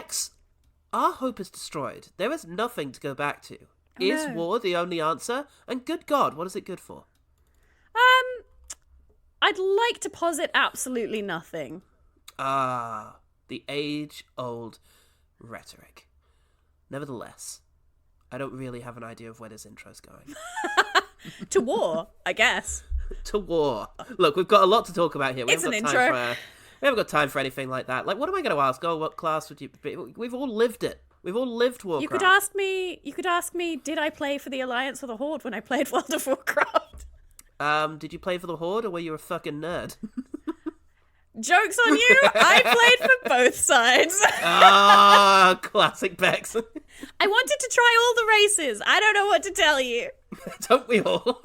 Becs, our hope is destroyed. There is nothing to go back to. Is war the only answer? And good God, what is it good for? I'd like to posit absolutely nothing. The age-old rhetoric. Nevertheless, I don't really have an idea of where this intro's going. To war, I guess. To war. Look, we've got a lot to talk about here. It's an intro. We haven't got time for anything like that. Like, what am I going to ask? Oh, what class would you be? We've all lived it. We've all lived Warcraft. You could ask me, did I play for the Alliance or the Horde when I played World of Warcraft? Did you play for the Horde or were you a fucking nerd? Joke's on you, I played for both sides. Classic Becs. I wanted to try all the races. I don't know what to tell you. Don't we all?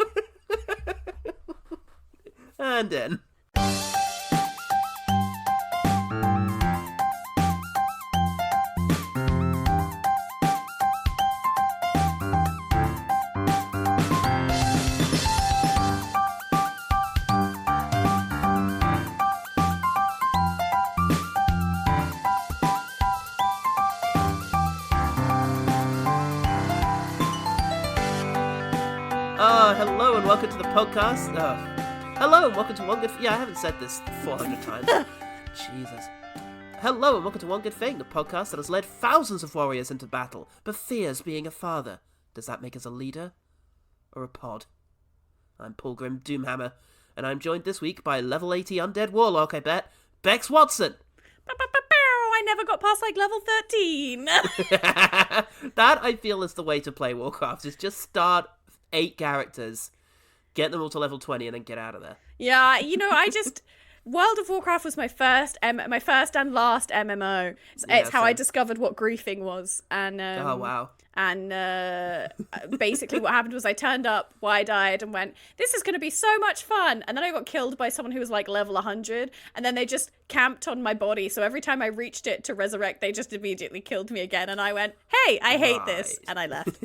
And in. Hello and welcome to the podcast. Hello and welcome to One Good... I haven't said this 400 times. Jesus. Hello and welcome to One Good Thing, the podcast that has led thousands of warriors into battle, but fears being a father. Does that make us a leader? Or a pod? I'm Pilgrim Doomhammer, and I'm joined this week by level 80 undead warlock, I bet, Becs Watson. I never got past, level 13. That, I feel, is the way to play Warcraft, is just start 8 characters, get them all to level 20, and then get out of there. Yeah, World of Warcraft was my first and last MMO. It's how I discovered what griefing was. And oh, wow. And basically what happened was I turned up, wide-eyed, and went, this is going to be so much fun. And then I got killed by someone who was level 100, and then they just camped on my body. So every time I reached it to resurrect, they just immediately killed me again. And I went, hey, I hate this. And I left.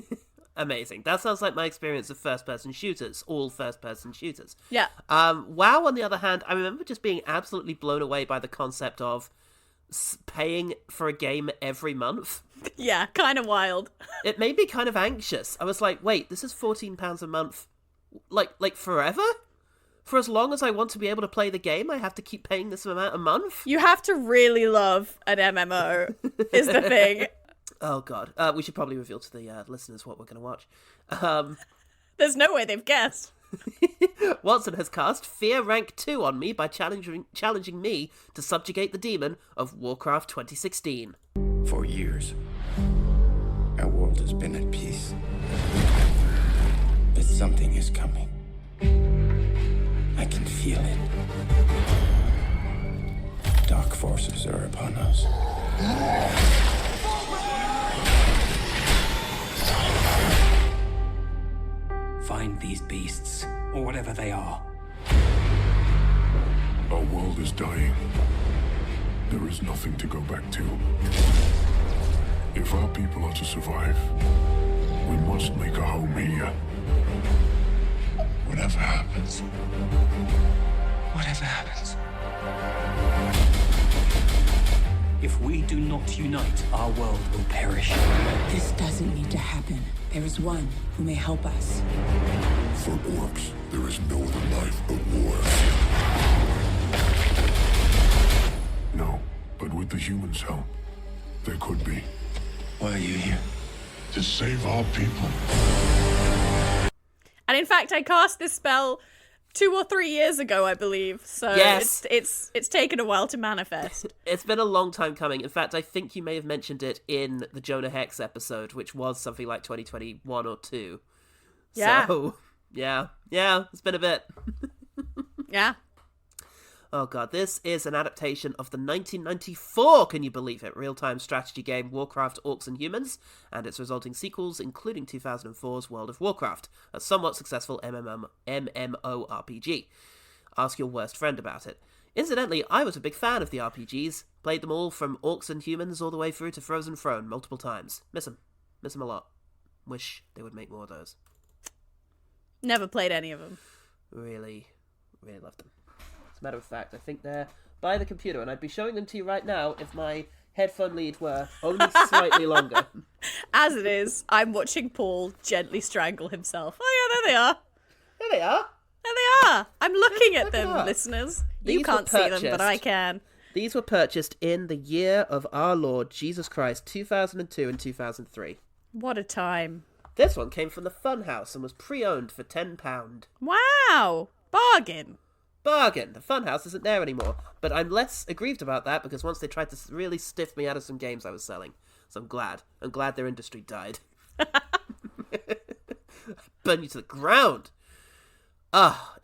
Amazing. That sounds like my experience of first-person shooters, all first-person shooters. Yeah. WoW, on the other hand, I remember just being absolutely blown away by the concept of paying for a game every month. Yeah, kind of wild. It made me kind of anxious. I was like, wait, this is £14 a month, like forever? For as long as I want to be able to play the game, I have to keep paying this amount a month? You have to really love an MMO, is the thing. Oh, God. We should probably reveal to the listeners what we're going to watch. There's no way they've guessed. Watson has cast Fear Rank 2 on me by challenging me to subjugate the demon of Warcraft 2016. For years, our world has been at peace. But something is coming. I can feel it. Dark forces are upon us. Find these beasts, or whatever they are. Our world is dying. There is nothing to go back to. If our people are to survive, we must make a home here. Whatever happens. Whatever happens. If we do not unite, our world will perish. This doesn't need to happen. There is one who may help us. For orcs, there is no other life but war. No, but with the humans' help, there could be. Why are you here? To save our people. And in fact, I cast this spell 2 or 3 years ago, I believe. So yes. it's taken a while to manifest. It's been a long time coming. In fact, I think you may have mentioned it in the Jonah Hex episode, which was something like 2021 or 2. Yeah. So, yeah, it's been a bit. Yeah. Oh god, this is an adaptation of the 1994, can you believe it, real-time strategy game Warcraft, Orcs and Humans, and its resulting sequels, including 2004's World of Warcraft, a somewhat successful MMORPG. Ask your worst friend about it. Incidentally, I was a big fan of the RPGs, played them all from Orcs and Humans all the way through to Frozen Throne multiple times. Miss them a lot. Wish they would make more of those. Never played any of them. Really loved them. As a matter of fact, I think they're by the computer, and I'd be showing them to you right now if my headphone lead were only slightly longer. As it is, I'm watching Paul gently strangle himself. Oh yeah, there they are. There they are. There they are. I'm looking at There they them, are. listeners. These You were can't see them, but purchased. I can. These were purchased in the year of our Lord Jesus Christ, 2002 and 2003. What a time. This one came from the Funhouse and was pre-owned for £10. Wow. Bargain. Bargain! The Funhouse isn't there anymore, but I'm less aggrieved about that because once they tried to really stiff me out of some games I was selling. So I'm glad. I'm glad their industry died. Burn you to the ground!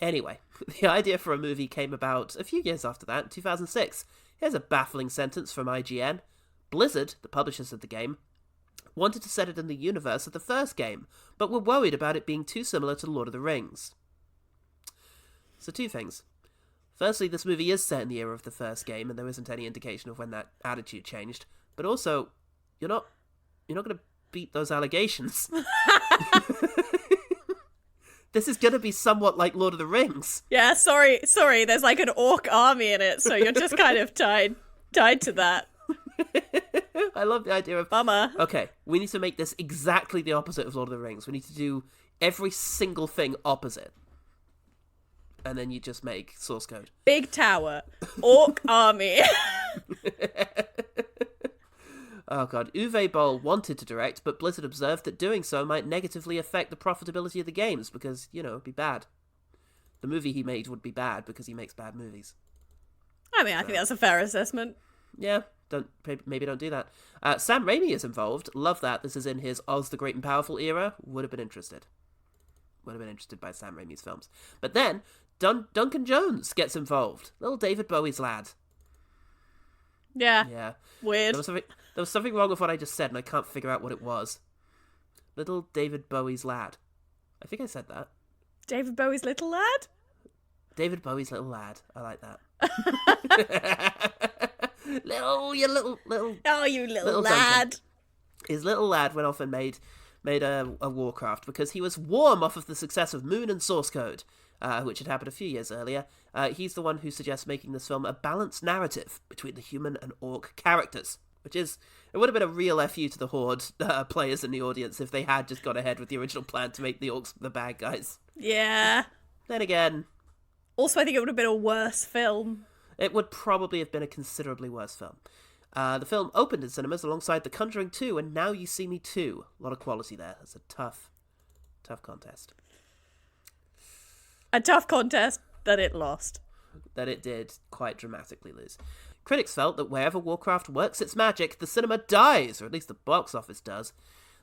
Anyway, the idea for a movie came about a few years after that, in 2006. Here's a baffling sentence from IGN. Blizzard, the publishers of the game, wanted to set it in the universe of the first game, but were worried about it being too similar to Lord of the Rings. So two things. Firstly, this movie is set in the era of the first game, and there isn't any indication of when that attitude changed. But also, you're not going to beat those allegations. This is going to be somewhat like Lord of the Rings. Yeah, sorry. There's like an orc army in it, so you're just kind of tied to that. I love the idea of... Bummer. Okay, we need to make this exactly the opposite of Lord of the Rings. We need to do every single thing opposite. And then you just make source code. Big tower. Orc army. Oh god, Uwe Boll wanted to direct, but Blizzard observed that doing so might negatively affect the profitability of the games, because, it'd be bad. The movie he made would be bad, because he makes bad movies. I mean, I think that's a fair assessment. Yeah, maybe don't do that. Sam Raimi is involved. Love that. This is in his Oz the Great and Powerful era. Would have been interested. By Sam Raimi's films. But then, Duncan Jones gets involved. Little David Bowie's lad. Yeah. Yeah. Weird. There was something wrong with what I just said, and I can't figure out what it was. Little David Bowie's lad. I think I said that. David Bowie's little lad? David Bowie's little lad. I like that. Oh, you little. Oh, you little Duncan. lad. His little lad went off and made a Warcraft because he was warm off of the success of Moon and Source Code, which had happened a few years earlier. He's the one who suggests making this film a balanced narrative between the human and orc characters, which is... It would have been a real FU to the Horde players in the audience if they had just gone ahead with the original plan to make the orcs the bad guys. Yeah. Then again... Also, I think it would have been a worse film. It would probably have been a considerably worse film. The film opened in cinemas alongside The Conjuring 2 and Now You See Me 2. A lot of quality there. It's a tough contest. A tough contest that it lost. That it did quite dramatically lose. Critics felt that wherever Warcraft works its magic, the cinema dies, or at least the box office does.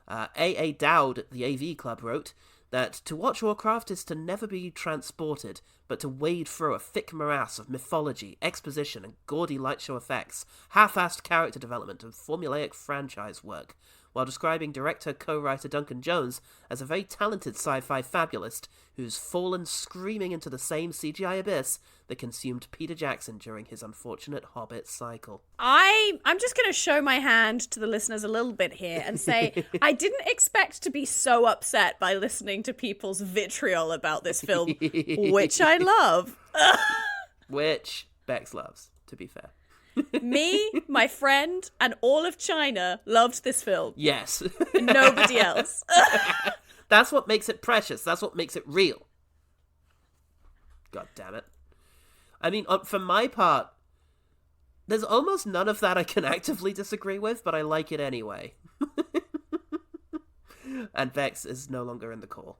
A.A. Dowd at the AV Club wrote that to watch Warcraft is to never be transported, but to wade through a thick morass of mythology, exposition, and gaudy light show effects, half-assed character development, and formulaic franchise work, while describing director-co-writer Duncan Jones as a very talented sci-fi fabulist who's fallen screaming into the same CGI abyss that consumed Peter Jackson during his unfortunate Hobbit cycle. I'm just going to show my hand to the listeners a little bit here and say I didn't expect to be so upset by listening to people's vitriol about this film, which I love. Which Becs loves, to be fair. Me, my friend, and all of China loved this film. Yes. And nobody else. That's what makes it precious. That's what makes it real. God damn it. I mean, for my part, there's almost none of that I can actively disagree with, but I like it anyway. And Becs is no longer in the call.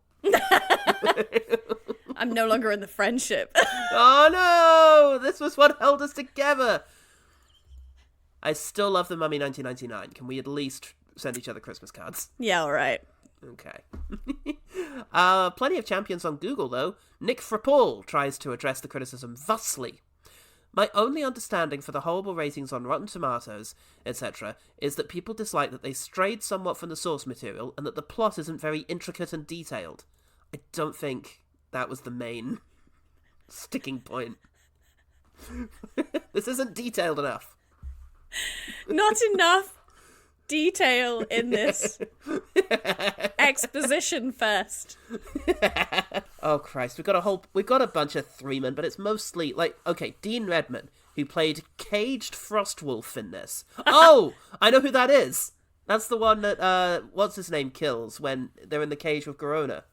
I'm no longer in the friendship. Oh no! This was what held us together! I still love The Mummy 1999. Can we at least send each other Christmas cards? Yeah, all right. Okay. Plenty of champions on Google, though. Nick Frappall tries to address the criticism thusly. My only understanding for the horrible ratings on Rotten Tomatoes, etc., is that people dislike that they strayed somewhat from the source material and that the plot isn't very intricate and detailed. I don't think that was the main sticking point. This isn't detailed enough. Not enough detail in this exposition fest. Oh Christ, we've got a bunch of three men, but it's mostly like, okay, Dean Redman, who played Caged Frostwolf in this. Oh, I know who that is. That's the one that, what's his name, kills when they're in the cage with Garona.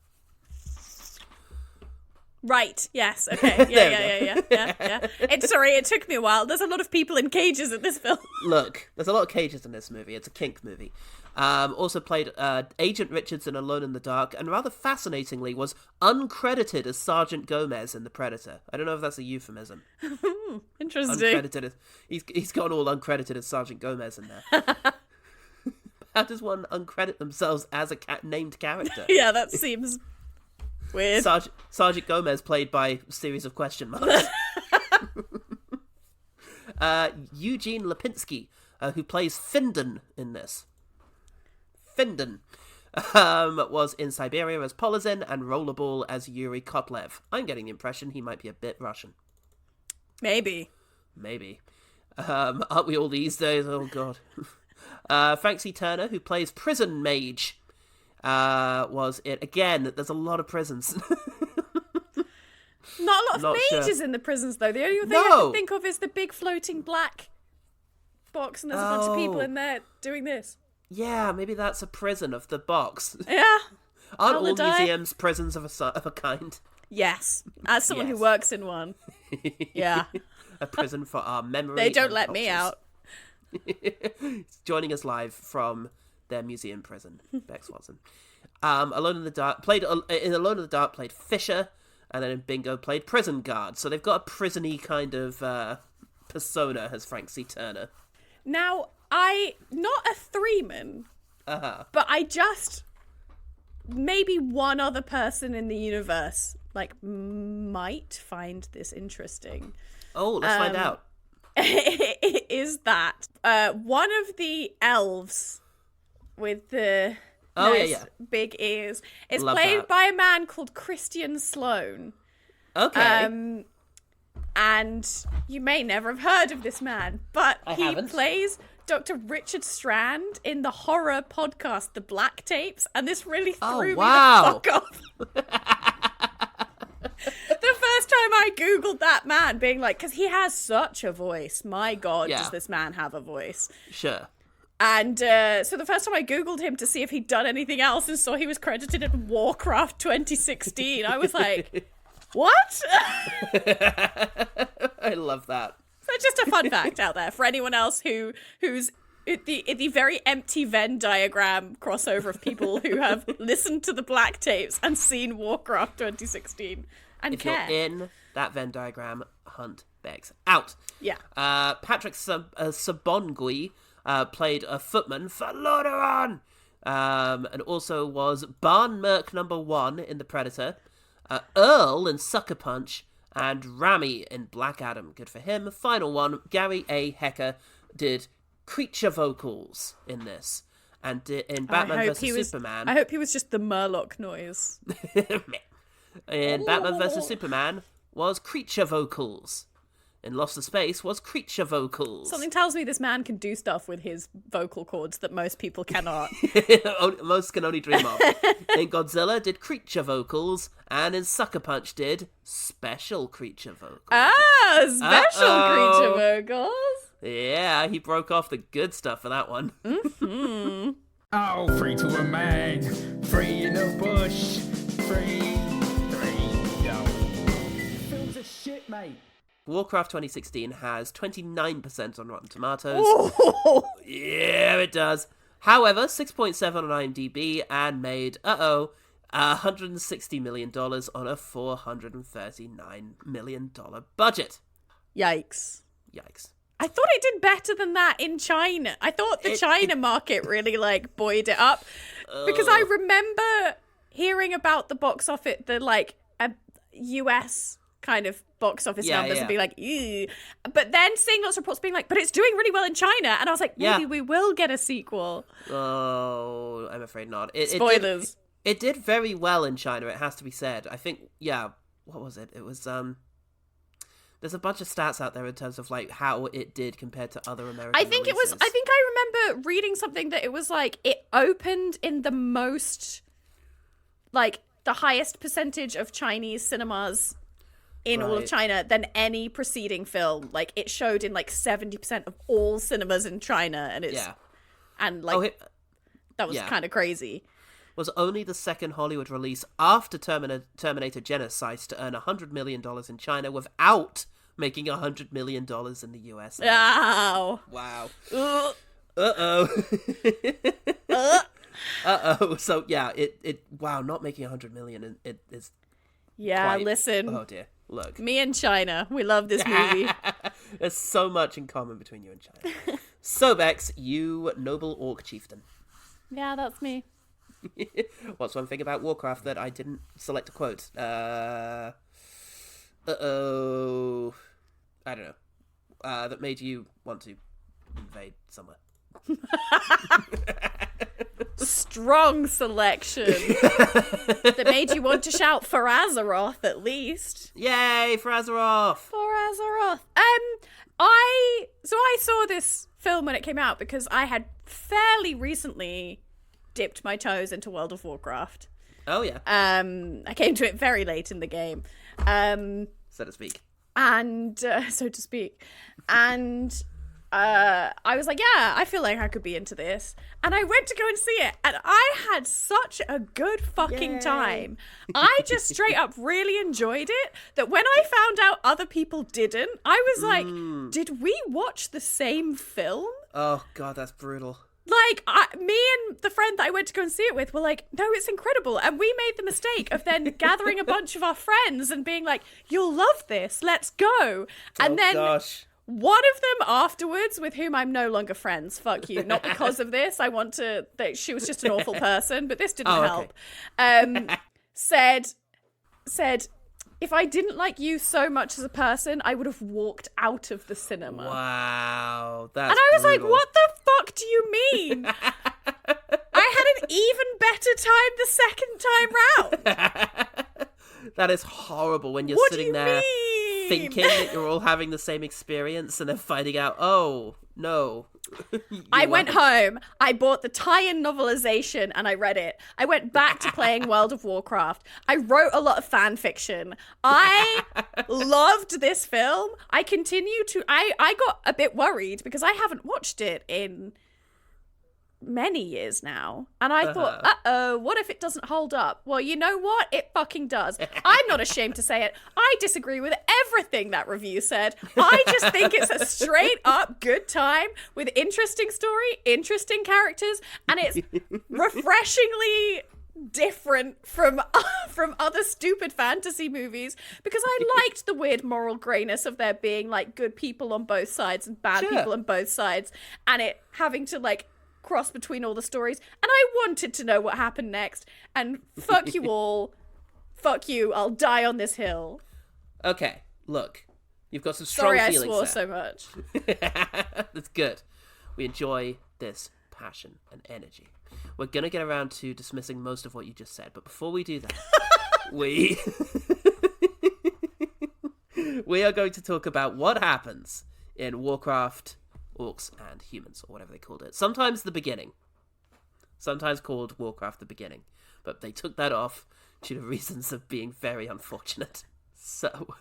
Right, yes, okay. Yeah. Sorry, it took me a while. There's a lot of people in cages in this film. Look, there's a lot of cages in this movie. It's a kink movie. Also played Agent Richards in Alone in the Dark, and rather fascinatingly was uncredited as Sergeant Gomez in The Predator. I don't know if that's a euphemism. Interesting. Uncredited. He's gone all uncredited as Sergeant Gomez in there. How does one uncredit themselves as a named character? Yeah, that seems weird. Sergeant Gomez played by a series of question marks. Eugene Lipinski, who plays Findon in this. Findon was in Siberia as Polozin and Rollerball as Yuri Kotlev. I'm getting the impression he might be a bit Russian. Maybe. Aren't we all these days? Oh, God. Frank C. Turner, who plays Prison Mage, was it. Again, there's a lot of prisons. Not a lot of mages in the prisons, though. The only thing I can think of is the big floating black box, and there's a bunch of people in there doing this. Yeah, maybe that's a prison of the box. Yeah. Aren't all museums prisons of a kind? Yes. As someone who works in one. Yeah. A prison for our memory. They don't let me out. Joining us live from their museum prison, Becs Watson. Alone in the Dark played Fisher, and then in Bingo played prison guard. So they've got a prison-y kind of persona as Frank C. Turner. Now, not a three-man, but I just, maybe one other person in the universe, might find this interesting. Oh, let's find out. Is that one of the elves with the big ears is played by a man called Christian Sloane. Okay. And you may never have heard of this man, but he haven't. plays Dr. Richard Strand in the horror podcast The Black Tapes, and this really threw me the fuck off. The first time I googled that man, being like, because he has such a voice. My God, does this man have a voice? Sure. And so the first time I googled him to see if he'd done anything else and saw he was credited in Warcraft 2016, I was like, what? I love that. So just a fun fact out there for anyone else who's the very empty Venn diagram crossover of people who have listened to the Black Tapes and seen Warcraft 2016 and if care. You're in that Venn diagram, hunt Becs out. Yeah. Patrick Sabongui played a footman for Lordaeron, and also was Barn Merc #1 in The Predator, Earl in Sucker Punch, and Rami in Black Adam. Good for him. Final one, Gary A. Hecker did creature vocals in this. And in Batman vs. Superman... I hope he was just the Murloc noise. In Batman vs. Superman was creature vocals. In Lost to Space was creature vocals. Something tells me this man can do stuff with his vocal cords that most people cannot. Most can only dream of. In Godzilla did creature vocals, and in Sucker Punch did special creature vocals. Creature vocals. Yeah, he broke off the good stuff for that one. Mm-hmm. Oh, free to a man, free in the bush, free, yo. Films are shit, mate. Warcraft 2016 has 29% on Rotten Tomatoes. Ooh. Yeah, it does. However, 6.7 on IMDb and made, $160 million on a $439 million budget. Yikes. I thought it did better than that in China. I thought the China market really buoyed it up. Because I remember hearing about the box office, the US kind of box office numbers and being like, ew. But then seeing lots of reports being like, but it's doing really well in China. And I was like, maybe we will get a sequel. Oh, I'm afraid not. Spoilers. It did very well in China, it has to be said. I think, what was it? It was, there's a bunch of stats out there in terms of how it did compared to other American releases. I think I remember reading something that it was it opened in the most, the highest percentage of Chinese cinemas in all of Right. China than any preceding film. Like, it showed in like 70% of all cinemas in China, and it's Yeah. and like Oh, that was yeah. kind of crazy. was only the second Hollywood release after Terminator Genocide to earn $100 million in China without making $100 million in the US. Ow. Wow. Ugh. Uh-oh. Ugh. Uh-oh. So, yeah, wow, not making $100 million, it is Yeah, quite... listen. Oh, dear. Look. Me and China, we love this movie. There's so much in common between you and China. So, Bex, you noble orc chieftain. Yeah, that's me. What's one thing about Warcraft that I didn't select a quote? Uh-oh. I don't know. That made you want to invade somewhere. Strong selection. That made you want to shout for Azeroth, at least. Yay, for Azeroth! For Azeroth. I saw this film when it came out because I had fairly recently dipped my toes into World of Warcraft. Oh, yeah. I came to it very late in the game. So to speak. And so to speak. And I was like, yeah, I feel like I could be into this. And I went to go and see it, and I had such a good fucking time. I just straight up really enjoyed it, that when I found out other people didn't, I was like, did we watch the same film? Oh, God, that's brutal. Like, me and the friend that I went to go and see it with were like, no, it's incredible. And we made the mistake of then gathering a bunch of our friends and being like, you'll love this, let's go. And then Gosh. one of them afterwards, with whom I'm no longer friends, fuck you, not because of this, I want to, that she was just an awful person, but this didn't help, said, if I didn't like you so much as a person, I would have walked out of the cinema. Wow. That's And I was brutal. like, what the fuck do you mean? I had an even better time the second time round. That is horrible when you're What do sitting you there mean? thinking that you're all having the same experience and then finding out, oh, no. I went home, I bought the tie-in novelization, and I read it. I went back to playing World of Warcraft. I wrote a lot of fan fiction. I loved this film. I continue to... I got a bit worried because I haven't watched it in many years now. And I thought, uh-oh, what if it doesn't hold up? Well, you know what? It fucking does. I'm not ashamed to say it. I disagree with everything that review said. I just think it's a straight up good time with interesting story, interesting characters, and it's refreshingly different from other stupid fantasy movies because I liked the weird moral grayness of there being like good people on both sides and bad people on both sides, and it having to like cross between all the stories, and I wanted to know what happened next. And fuck you all, fuck you, I'll die on this hill. Okay, look, you've got some strong Sorry I feelings swore there. so much. That's good. We enjoy this passion and energy. We're going to get around to dismissing most of what you just said, but before we do that, we are going to talk about what happens in Warcraft, Orcs and Humans, or whatever they called it. Sometimes the beginning. Sometimes called Warcraft the beginning. But they took that off due to reasons of being very unfortunate. So,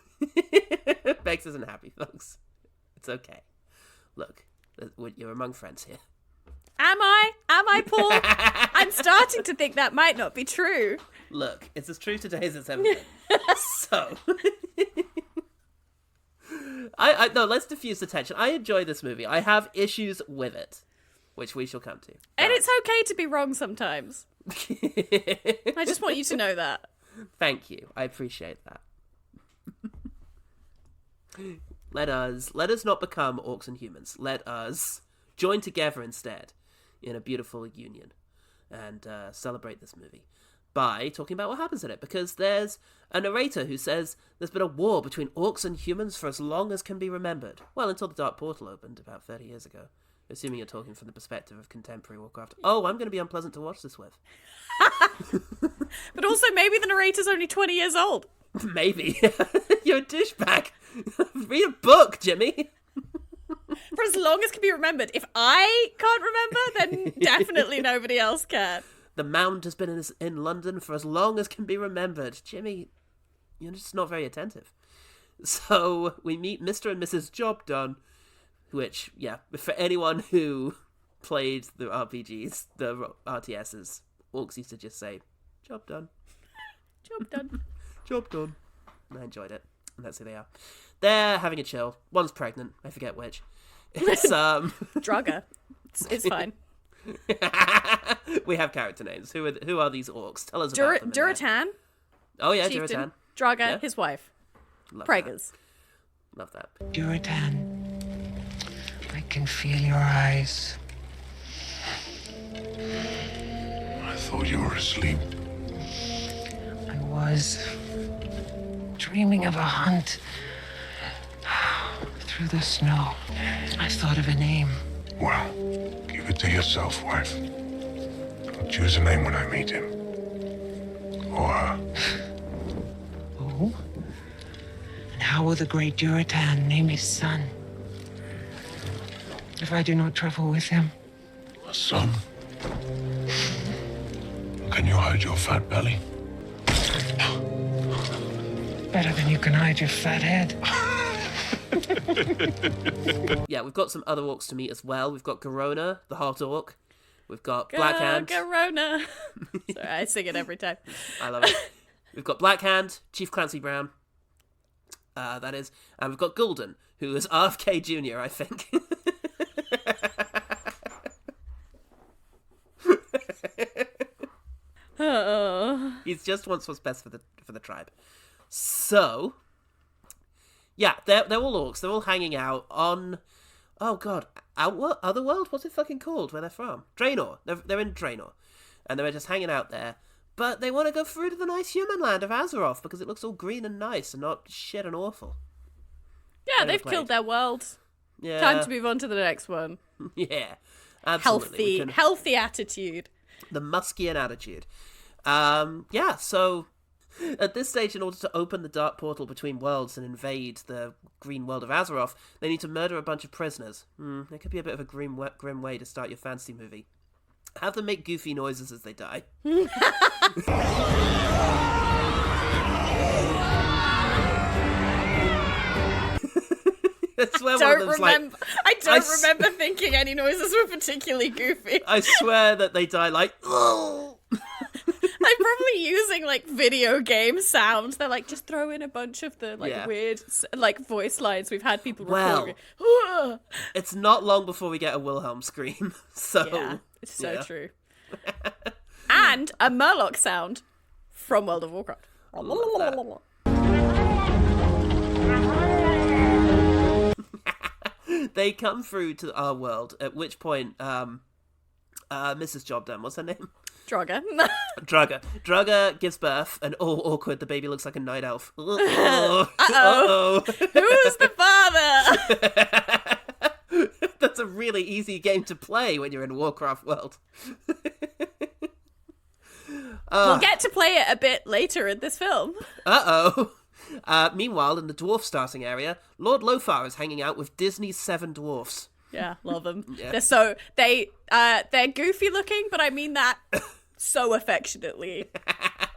Bex isn't happy, folks. It's okay. Look, you're among friends here. Am I? Am I, Paul? I'm starting to think that might not be true. Look, it's as true today as it's ever been. So... No, let's diffuse the tension. I enjoy this movie. I have issues with it, which we shall come to. And it's okay to be wrong sometimes. I just want you to know that. Thank you. I appreciate that. Let us not become orcs and humans. Let us join together instead in a beautiful union and celebrate this movie by talking about what happens in it, because there's a narrator who says there's been a war between orcs and humans for as long as can be remembered. Well, until the Dark Portal opened about 30 years ago. Assuming you're talking from the perspective of contemporary Warcraft. Oh, I'm going to be unpleasant to watch this with. But also, maybe the narrator's only 20 years old. Maybe. You're a douchebag. Read a book, Jimmy. For as long as can be remembered. If I can't remember, then definitely nobody else can. The Mound has been in London for as long as can be remembered. Jimmy, you're just not very attentive. So we meet Mr. and Mrs. Job Done, which, yeah, for anyone who played the RPGs, the RTSs, orcs used to just say, job done. Job done. Job done. And I enjoyed it. And that's who they are. They're having a chill. One's pregnant. I forget which. It's, Drugger. It's fine. We have character names. Who are these orcs? Tell us about them. Duratan. Oh, yeah, Chieftain, Duratan. Draga, Yeah. his wife. Love Preggers. that. Love that. Duratan, I can feel your eyes. I thought you were asleep. I was dreaming of a hunt through the snow. I thought of a name. Well, give it to yourself, wife. I'll choose a name when I meet him. Or her. Oh? And how will the great Duratan name his son? If I do not travel with him. A son? Can you hide your fat belly? Better than you can hide your fat head. Yeah, we've got some other orcs to meet as well. We've got Garona, the half orc. We've got Blackhand. Garona. Sorry, I sing it every time. I love it. We've got Blackhand, Chief Clancy Brown. That is. And we've got Gul'dan, who is RFK Jr., I think. Oh. He's just wants what's best for the tribe. So, yeah, they're all orcs. They're all hanging out on, oh god, Otherworld? What's it fucking called? Where they're from? Draenor. They're in Draenor, and they're just hanging out there. But they want to go through to the nice human land of Azeroth because it looks all green and nice and not shit and awful. Yeah, they've killed their world. Yeah. Time to move on to the next one. Yeah, absolutely. Healthy attitude. The Muskian attitude. Yeah, so at this stage, in order to open the dark portal between worlds and invade the green world of Azeroth, they need to murder a bunch of prisoners. That could be a bit of a grim way to start your fantasy movie. Have them make goofy noises as they die. I swear I don't remember thinking any noises were particularly goofy. I swear that they die like, oh. I'm probably using like video game sounds. They're like, just throw in a bunch of the weird like voice lines we've had people recording. It's not long before we get a Wilhelm scream. So yeah, it's so true. And a Murloc sound from World of Warcraft. They come through to our world, at which point Mrs. Jobdam, what's her name? Draga. Draga gives birth, and oh, awkward, the baby looks like a night elf. Uh-oh. Who's the father? That's a really easy game to play when you're in Warcraft world. We'll get to play it a bit later in this film. Uh-oh. Meanwhile, in the dwarf starting area, Lord Lothar is hanging out with Disney's 7 dwarfs. Yeah, love them. Yeah. They're goofy looking, but I mean that so affectionately.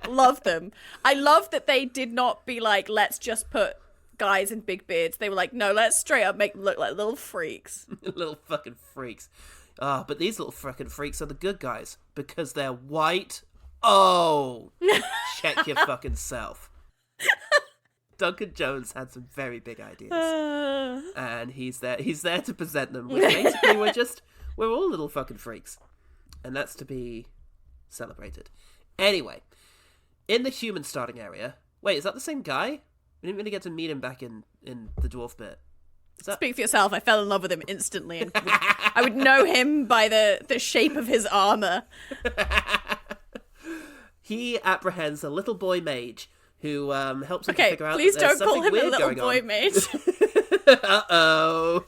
Love them. I love that they did not be like, let's just put guys in big beards. They were like, no, let's straight up make them look like little freaks. Little fucking freaks. But these little fucking freaks are the good guys because they're white. Oh, check your fucking self. Duncan Jones had some very big ideas, and he's there to present them. Basically, we're all little fucking freaks, and that's to be celebrated. Anyway, in the human starting area, wait, is that the same guy? We didn't really get to meet him back in the dwarf bit. Speak for yourself. I fell in love with him instantly, and I would know him by the shape of his armor. He apprehends a little boy mage who helps him to figure out please that there's don't call something him a weird little going boy on. mage. Uh-oh.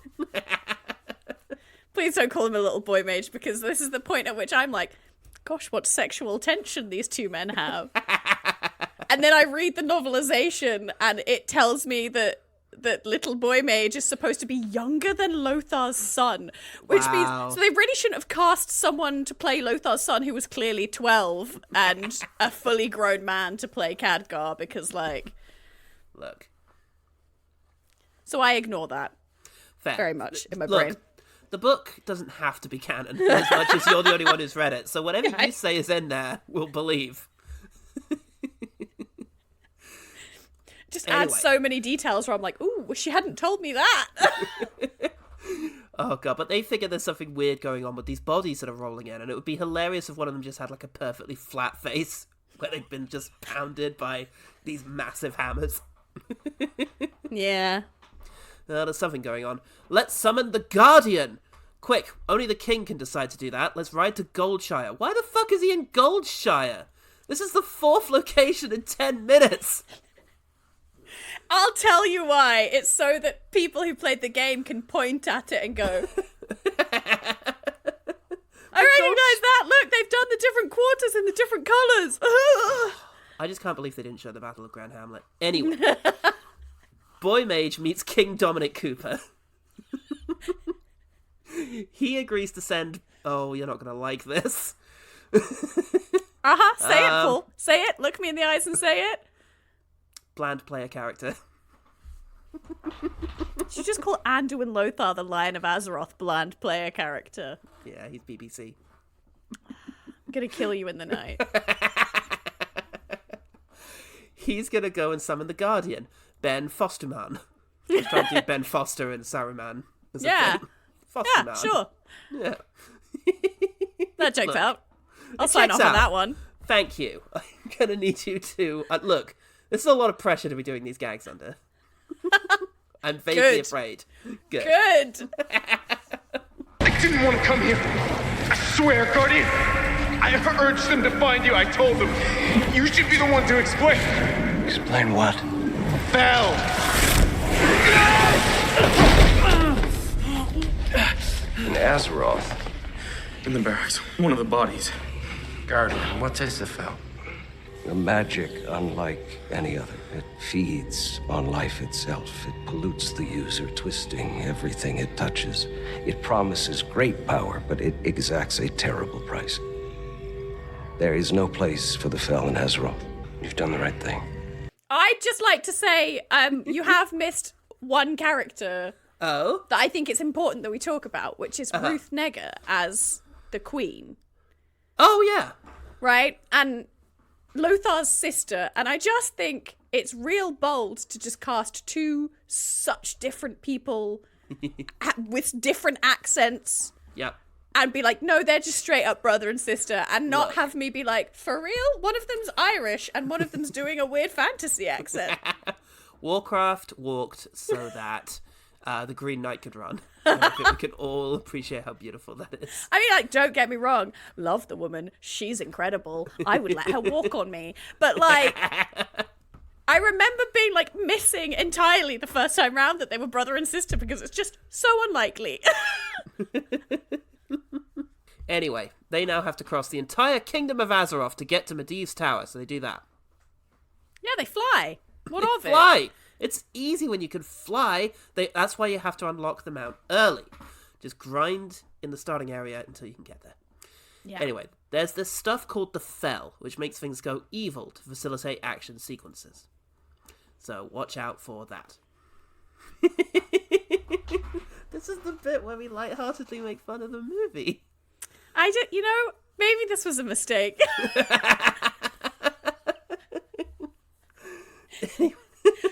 Please don't call him a little boy mage, because this is the point at which I'm like, gosh, what sexual tension these two men have. And then I read the novelization, and it tells me that little boy mage is supposed to be younger than Lothar's son, which means so they really shouldn't have cast someone to play Lothar's son who was clearly 12 and a fully grown man to play Khadgar, because like, Look, So I ignore that Fair. very much in my Look, brain. the book doesn't have to be canon as much as you're the only one who's read it. So whatever Yeah, you say is in there, we'll believe. Just Anyway. adds so many details where I'm like, ooh, wish you hadn't told me that. Oh god, but they figure there's something weird going on with these bodies that are rolling in, and it would be hilarious if one of them just had like a perfectly flat face where they've been just pounded by these massive hammers. Yeah. There's something going on. Let's summon the Guardian! Quick, only the king can decide to do that. Let's ride to Goldshire. Why the fuck is he in Goldshire? This is the 4th location in 10 minutes! I'll tell you why. It's so that people who played the game can point at it and go, I recognise that! Look, they've done the different quarters in the different colours! I just can't believe they didn't show the Battle of Grand Hamlet. Anyway. Boy Mage meets King Dominic Cooper. He agrees to send... Oh, you're not going to like this. Say it, Paul. Say it. Look me in the eyes and say it. Bland player character. Should you just call Anduin Lothar the Lion of Azeroth bland player character? Yeah, he's BBC. I'm gonna kill you in the night. He's going to go and summon the Guardian, Ben Fosterman. He's trying to do Ben Foster and Saruman. As a Yeah. thing. Yeah, Fosterman. sure. Yeah. That checks Look, out. I'll it sign checks off on out. that one. Thank you. I'm going to need you to... look, this is a lot of pressure to be doing these gags under. I'm vaguely Good. afraid. Good. Good. I didn't want to come here. I swear, Guardian. I urged them to find you. I told them. You should be the one to explain. Explain what? Fell. In Azeroth. In the barracks. One of the bodies. Guardian, what is the Fel? A magic unlike any other. It feeds on life itself. It pollutes the user, twisting everything it touches. It promises great power, but it exacts a terrible price. There is no place for the Fel in Azeroth. You've done the right thing. I'd just like to say, you have missed one character Oh? that I think it's important that we talk about, which is Ruth Negga as the Queen, Oh, yeah. right? And Lothar's sister, and I just think it's real bold to just cast two such different people with different accents Yep. and be like, no, they're just straight up brother and sister, and not Look. have me be like, for real? One of them's Irish and one of them's doing a weird fantasy accent. Warcraft walked so that the Green Knight could run. And I think we can all appreciate how beautiful that is. I mean, like, don't get me wrong. Love the woman. She's incredible. I would let her walk on me. But, like, I remember being, like, missing entirely the first time round that they were brother and sister because it's just so unlikely. Anyway, they now have to cross the entire kingdom of Azeroth to get to Medivh's tower, so they do that. Yeah, they fly. What of it? Fly! It's easy when you can fly. That's why you have to unlock the mount early. Just grind in the starting area until you can get there. Yeah. Anyway, there's this stuff called the Fel, which makes things go evil to facilitate action sequences. So watch out for that. This is the bit where we lightheartedly make fun of the movie. Maybe this was a mistake.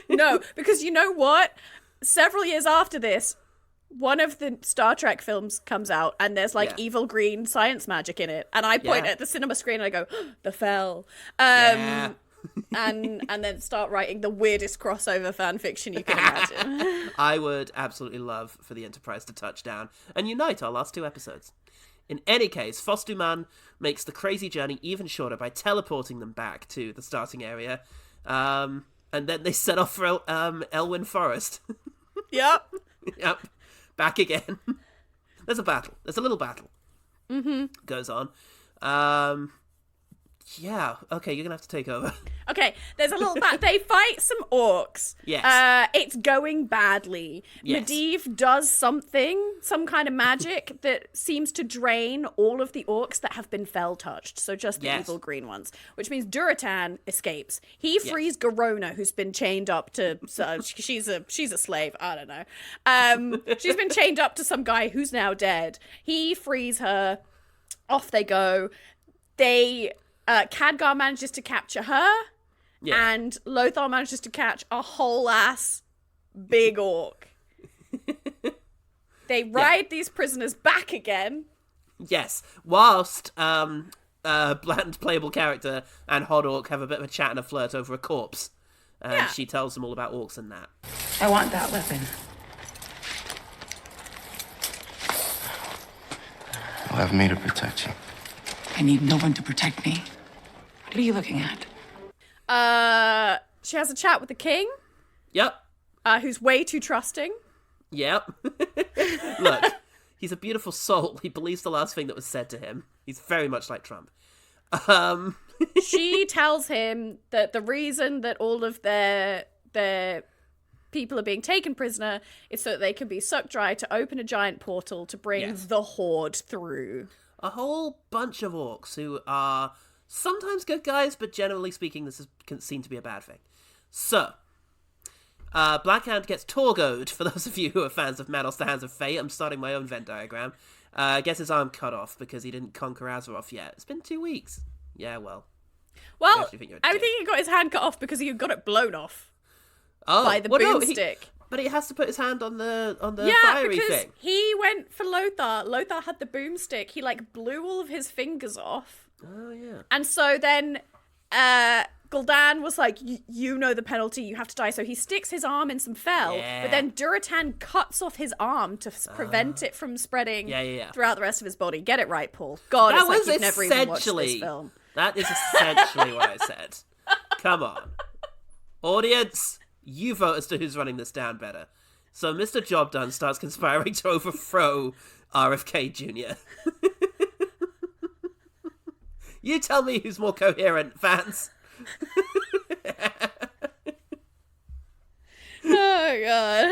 No, because you know what? Several years after this, one of the Star Trek films comes out and there's like evil green science magic in it. And I point at the cinema screen and I go, the Fel. and then start writing the weirdest crossover fan fiction you can imagine. I would absolutely love for the Enterprise to touch down and unite our last 2 episodes. In any case, Fostuman makes the crazy journey even shorter by teleporting them back to the starting area. And then they set off for Elwyn Forest. Yep. Yep. Back again. There's a battle. There's a little battle. Mm-hmm. Goes on. Yeah. Okay, you're going to have to take over. Okay, there's a little they fight some orcs. Yes. It's going badly. Yes. Medivh does some kind of magic that seems to drain all of the orcs that have been fell touched. So just the evil green ones. Which means Duratan escapes. He frees Garona, who's been chained up to she's a slave, I don't know. She's been chained up to some guy who's now dead. He frees her. Off they go. Khadgar manages to capture her. Yeah. And Lothar manages to catch a whole ass big orc. They ride these prisoners back again. Yes, whilst bland playable character and Hot Orc have a bit of a chat and a flirt over a corpse. And she tells them all about orcs and that. I want that weapon. You'll have me to protect you. I need no one to protect me. What are you looking at? She has a chat with the king. Yep. Who's way too trusting. Yep. Look, he's a beautiful soul. He believes the last thing that was said to him. He's very much like Trump. She tells him that the reason that all of their people are being taken prisoner is so that they can be sucked dry to open a giant portal to bring the Horde through. A whole bunch of orcs who are sometimes good guys, but generally speaking, this can seem to be a bad thing. So, Blackhand gets Torgoed, for those of you who are fans of Manos the Hands of Fate. I'm starting my own Venn diagram. Gets his arm cut off because he didn't conquer Azeroth yet. It's been 2 weeks. Yeah, well. Well, I think he got his hand cut off because he got it blown off by the boomstick. But he has to put his hand on the fiery because thing. He went for Lothar. Lothar had the boomstick. He blew all of his fingers off. Oh yeah. And so then Gul'dan was like, you know the penalty, you have to die. So he sticks his arm in some fell, but then Duratan cuts off his arm to prevent it from spreading throughout the rest of his body. Get it right, Paul. God, that it's was like you've never even watched this film. That is essentially what I said. Come on. Audience, you vote as to who's running this down better. So Mr. Job Done starts conspiring to overthrow RFK Jr. You tell me who's more coherent, fans. Oh, God.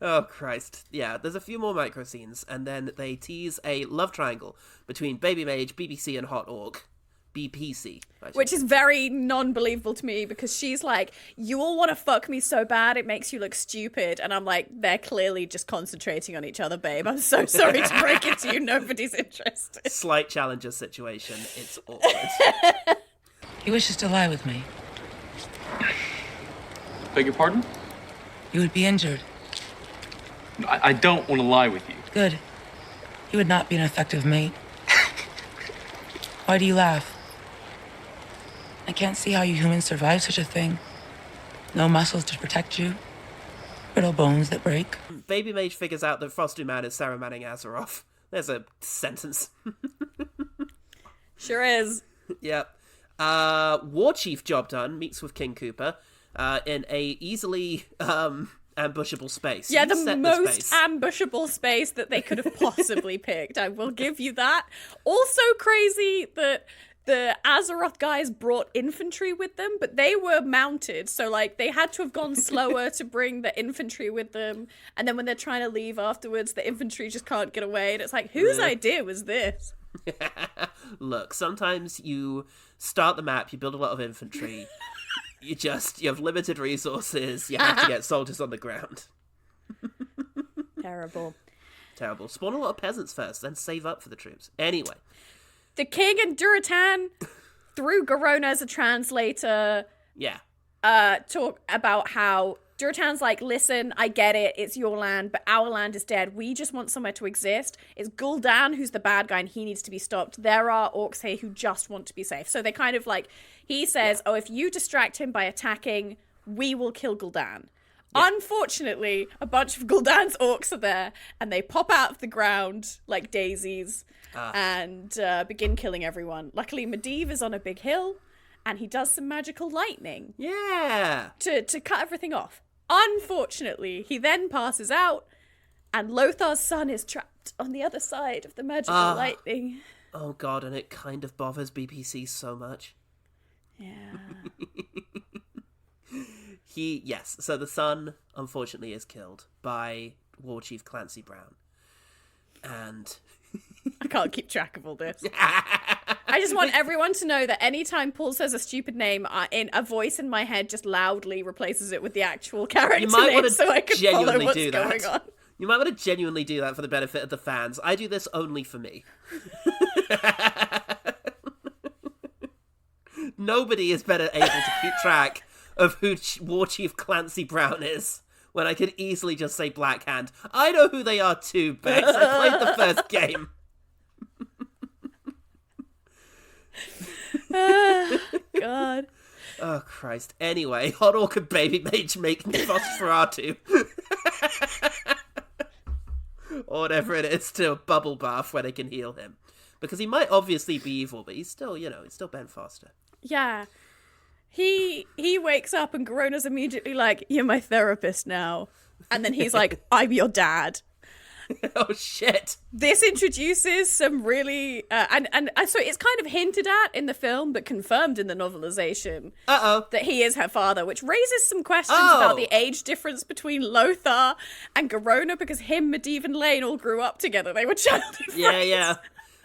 Oh, Christ. Yeah, there's a few more micro scenes, and then they tease a love triangle between Baby Mage, BBC, and Hot Orc. BPC. Which is very non-believable to me because she's like, you all want to fuck me so bad it makes you look stupid. And I'm like, they're clearly just concentrating on each other, babe. I'm so sorry to break it to you. Nobody's interested. Slight challenger situation. It's awkward. He wishes to lie with me. Beg your pardon? You would be injured. I don't want to lie with you. Good. You would not be an effective mate. Why do you laugh? I can't see how you humans survive such a thing. No muscles to protect you. Brittle bones that break. Baby Mage figures out that Frosty Man is Sarah Manning Azeroth. There's a sentence. Sure is. Yep. War Chief Job Done meets with King Cooper in a easily ambushable space. Yeah, the most ambushable space that they could have possibly picked. I will give you that. Also crazy that the Azeroth guys brought infantry with them, but they were mounted, so they had to have gone slower to bring the infantry with them. And then when they're trying to leave afterwards, the infantry just can't get away. And it's like, whose idea was this? Look, sometimes you start the map, you build a lot of infantry. You have limited resources. You have to get soldiers on the ground. Terrible. Spawn a lot of peasants first, then save up for the troops. Anyway. The king and Duratan, through Garona as a translator, talk about how Duratan's like, listen, I get it, it's your land, but our land is dead. We just want somewhere to exist. It's Gul'dan who's the bad guy and he needs to be stopped. There are orcs here who just want to be safe. So they kind of he says, if you distract him by attacking, we will kill Gul'dan. Yeah. Unfortunately, a bunch of Gul'dan's orcs are there and they pop out of the ground like daisies and begin killing everyone. Luckily, Medivh is on a big hill and he does some magical lightning. Yeah. To cut everything off. Unfortunately, he then passes out and Lothar's son is trapped on the other side of the magical lightning. Oh god, and it kind of bothers BPC so much. Yeah. So the son, unfortunately, is killed by War Chief Clancy Brown. And I can't keep track of all this. I just want everyone to know that anytime Paul says a stupid name, a voice in my head just loudly replaces it with the actual character name so I can follow what's going on. You might want to genuinely do that for the benefit of the fans. I do this only for me. Nobody is better able to keep track of who War Chief Clancy Brown is when I could easily just say Black Hand. I know who they are too, Becs. I played the first game. God. Oh, Christ. Anyway, Hot Orc and Baby Mage make Nosferatu. Or whatever it is, to a bubble bath where they can heal him. Because he might obviously be evil, but he's still, he's still Ben Foster. Yeah. He wakes up and Garona's immediately like, you're my therapist now. And then he's like, I'm your dad. Oh, shit. This introduces some really... and so it's kind of hinted at in the film, but confirmed in the novelization. That he is her father, which raises some questions about the age difference between Lothar and Garona, because him, Medivh, and Lane all grew up together. They were childhood friends. Yeah.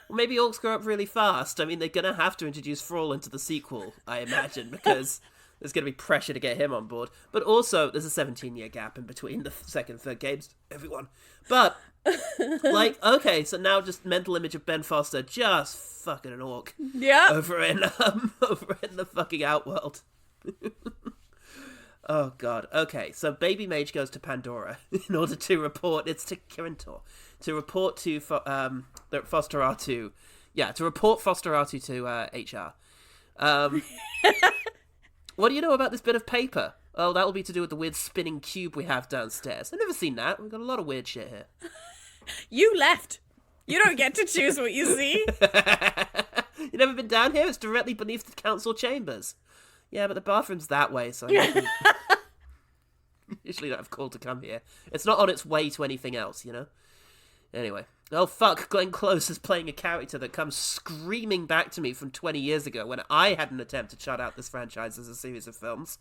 Well, maybe orcs grow up really fast. I mean, they're going to have to introduce Thrall into the sequel, I imagine, because there's going to be pressure to get him on board. But also, there's a 17-year gap in between the second and third games, everyone. But... okay, so now just mental image of Ben Foster just fucking an orc. Yeah. Over in the fucking Outworld. Oh, God. Okay, so Baby Mage goes to Pandora in order to report... It's to Kirintor. To report to Fosteratu... Yeah, to report Fosteratu to HR. What do you know about this bit of paper? Oh, that'll be to do with the weird spinning cube we have downstairs. I've never seen that. We've got a lot of weird shit here. You left. You don't get to choose what you see. You never been down here? It's directly beneath the council chambers. Yeah, but the bathroom's that way, so I usually don't have call to come here. It's not on its way to anything else, Anyway. Oh, fuck. Glenn Close is playing a character that comes screaming back to me from 20 years ago when I had an attempt to shut out this franchise as a series of films.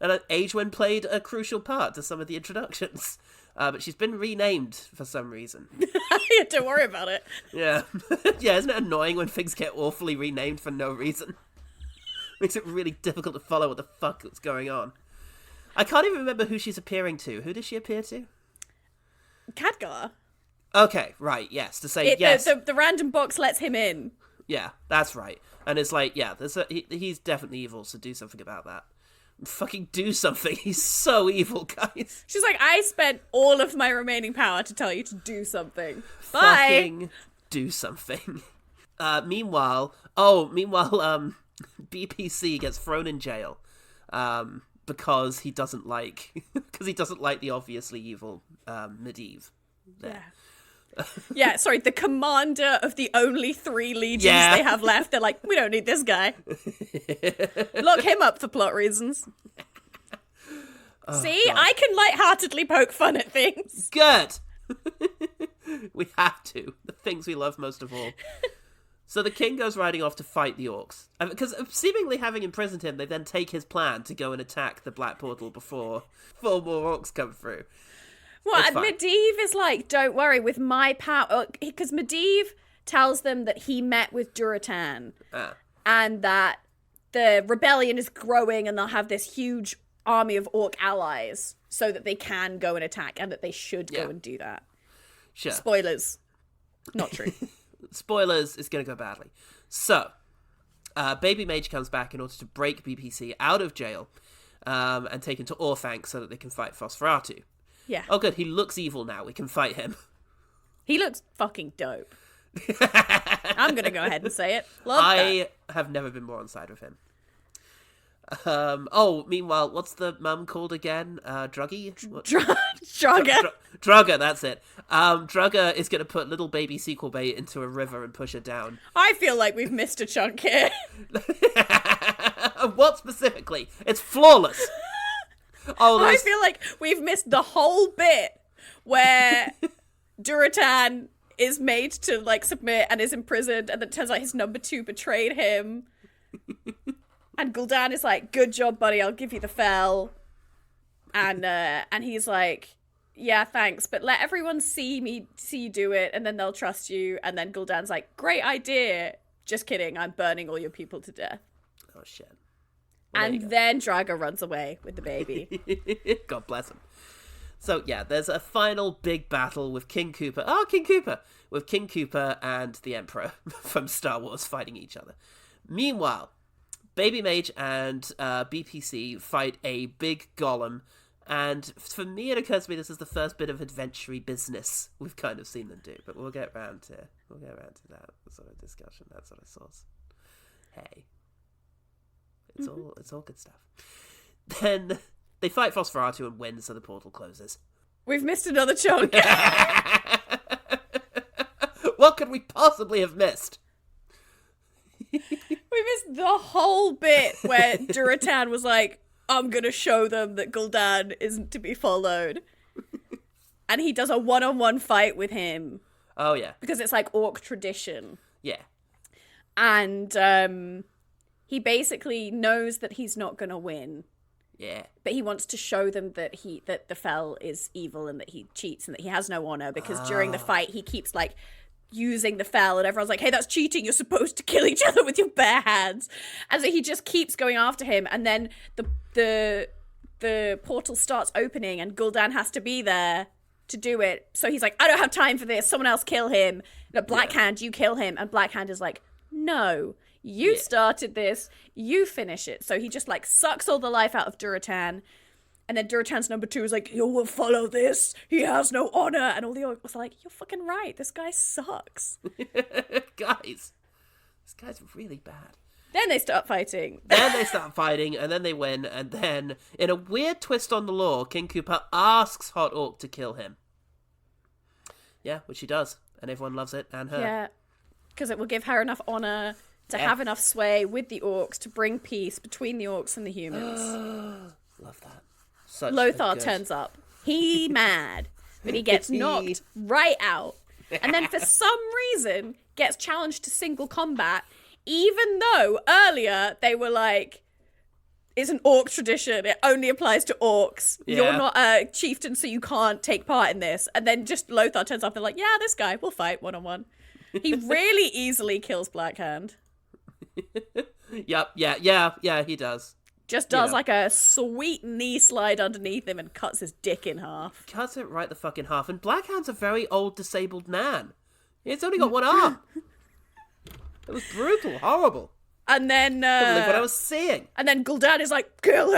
And Agewen played a crucial part to some of the introductions. But she's been renamed for some reason. Yeah, don't worry about it. Yeah. Yeah, isn't it annoying when things get awfully renamed for no reason? Makes it really difficult to follow what the fuck is going on. I can't even remember who she's appearing to. Who does she appear to? Khadgar. Okay, right, yes. To say yes. The random box lets him in. Yeah, that's right. And it's like, yeah, he's definitely evil, so do something about that. Fucking do something. He's so evil, guys. She's like, I spent all of my remaining power to tell you to do something. Bye. Fucking do something. Meanwhile, BPC gets thrown in jail because he doesn't like the obviously evil Medivh. Yeah. Yeah, sorry, the commander of the only 3 legions they have left. They're like, we don't need this guy. Lock him up for plot reasons. See, God. I can lightheartedly poke fun at things. Good. We have to. The things we love most of all. So the king goes riding off to fight the orcs. Because seemingly having imprisoned him, they then take his plan to go and attack the Black Portal before 4 more orcs come through. Well, Medivh is like, don't worry, with my power... Because Medivh tells them that he met with Duratan. And that the rebellion is growing and they'll have this huge army of orc allies so that they can go and attack and that they should go and do that. Sure. Spoilers. Not true. Spoilers, it's going to go badly. So, Baby Mage comes back in order to break BPC out of jail and take him to Orthanc so that they can fight Nosferatu. Yeah. Oh, good. He looks evil now. We can fight him. He looks fucking dope. I'm going to go ahead and say it. I have never been more on side with him. Meanwhile, what's the mum called again? Druggy? Drugger. Drugger, that's it. Drugger is going to put little baby sequel bait into a river and push her down. I feel like we've missed a chunk here. What specifically? It's flawless. I feel like we've missed the whole bit where Duratan is made to like submit and is imprisoned, and then it turns out his number 2 betrayed him. And Gul'dan is like, good job, buddy, I'll give you the fell. And he's like, yeah, thanks, but let everyone see you do it, and then they'll trust you. And then Gul'dan's like, great idea. Just kidding, I'm burning all your people to death. Oh, shit. Well, and then Drago runs away with the baby. God bless him. So, yeah, there's a final big battle with King Koopa. Oh, King Koopa! With King Koopa and the Emperor from Star Wars fighting each other. Meanwhile, Baby Mage and BPC fight a big golem. And for me, it occurs to me this is the first bit of adventure-y business we've kind of seen them do. But we'll get around to that sort of discussion, that sort of source. Hey. It's all good stuff. Then they fight Phosphoratu and win, so the portal closes. We've missed another chunk. What could we possibly have missed? We missed the whole bit where Duratan was like, I'm gonna show them that Gul'dan isn't to be followed. And he does a one-on-one fight with him. Oh, yeah. Because it's like orc tradition. Yeah. And he basically knows that he's not gonna win. Yeah. But he wants to show them that the Fel is evil and that he cheats and that he has no honor, because during the fight he keeps like using the Fel and everyone's like, hey, that's cheating, you're supposed to kill each other with your bare hands. And so he just keeps going after him, and then the portal starts opening and Gul'dan has to be there to do it. So he's like, I don't have time for this, someone else kill him. Blackhand, you kill him. And Blackhand is like, no, you started this, you finish it. So he just like sucks all the life out of Duratan. And then Duratan's number 2 is like, you will follow this, he has no honor. And all the orcs are like, you're fucking right, this guy sucks. Guys, this guy's really bad. Then they start fighting. And then they win. And then, in a weird twist on the law, King Koopa asks Hot Orc to kill him. Yeah, which he does. And everyone loves it, and her. Yeah, because it will give her enough honor to have enough sway with the orcs to bring peace between the orcs and the humans. Love that. Such Lothar good... turns up. He mad, but he gets knocked right out. And then for some reason gets challenged to single combat, even though earlier they were like, it's an orc tradition, it only applies to orcs. Yeah. You're not a chieftain, so you can't take part in this. And then just Lothar turns up and like, yeah, this guy, we'll fight one-on-one. He really easily kills Blackhand. Yep, yeah, he does. Just does like a sweet knee slide underneath him and cuts his dick in half. Cuts it right the fuck in half. And Blackhand's a very old disabled man. He's only got one arm. It was brutal, horrible. And then couldn't believe what I was seeing. And then Gul'dan is like, kill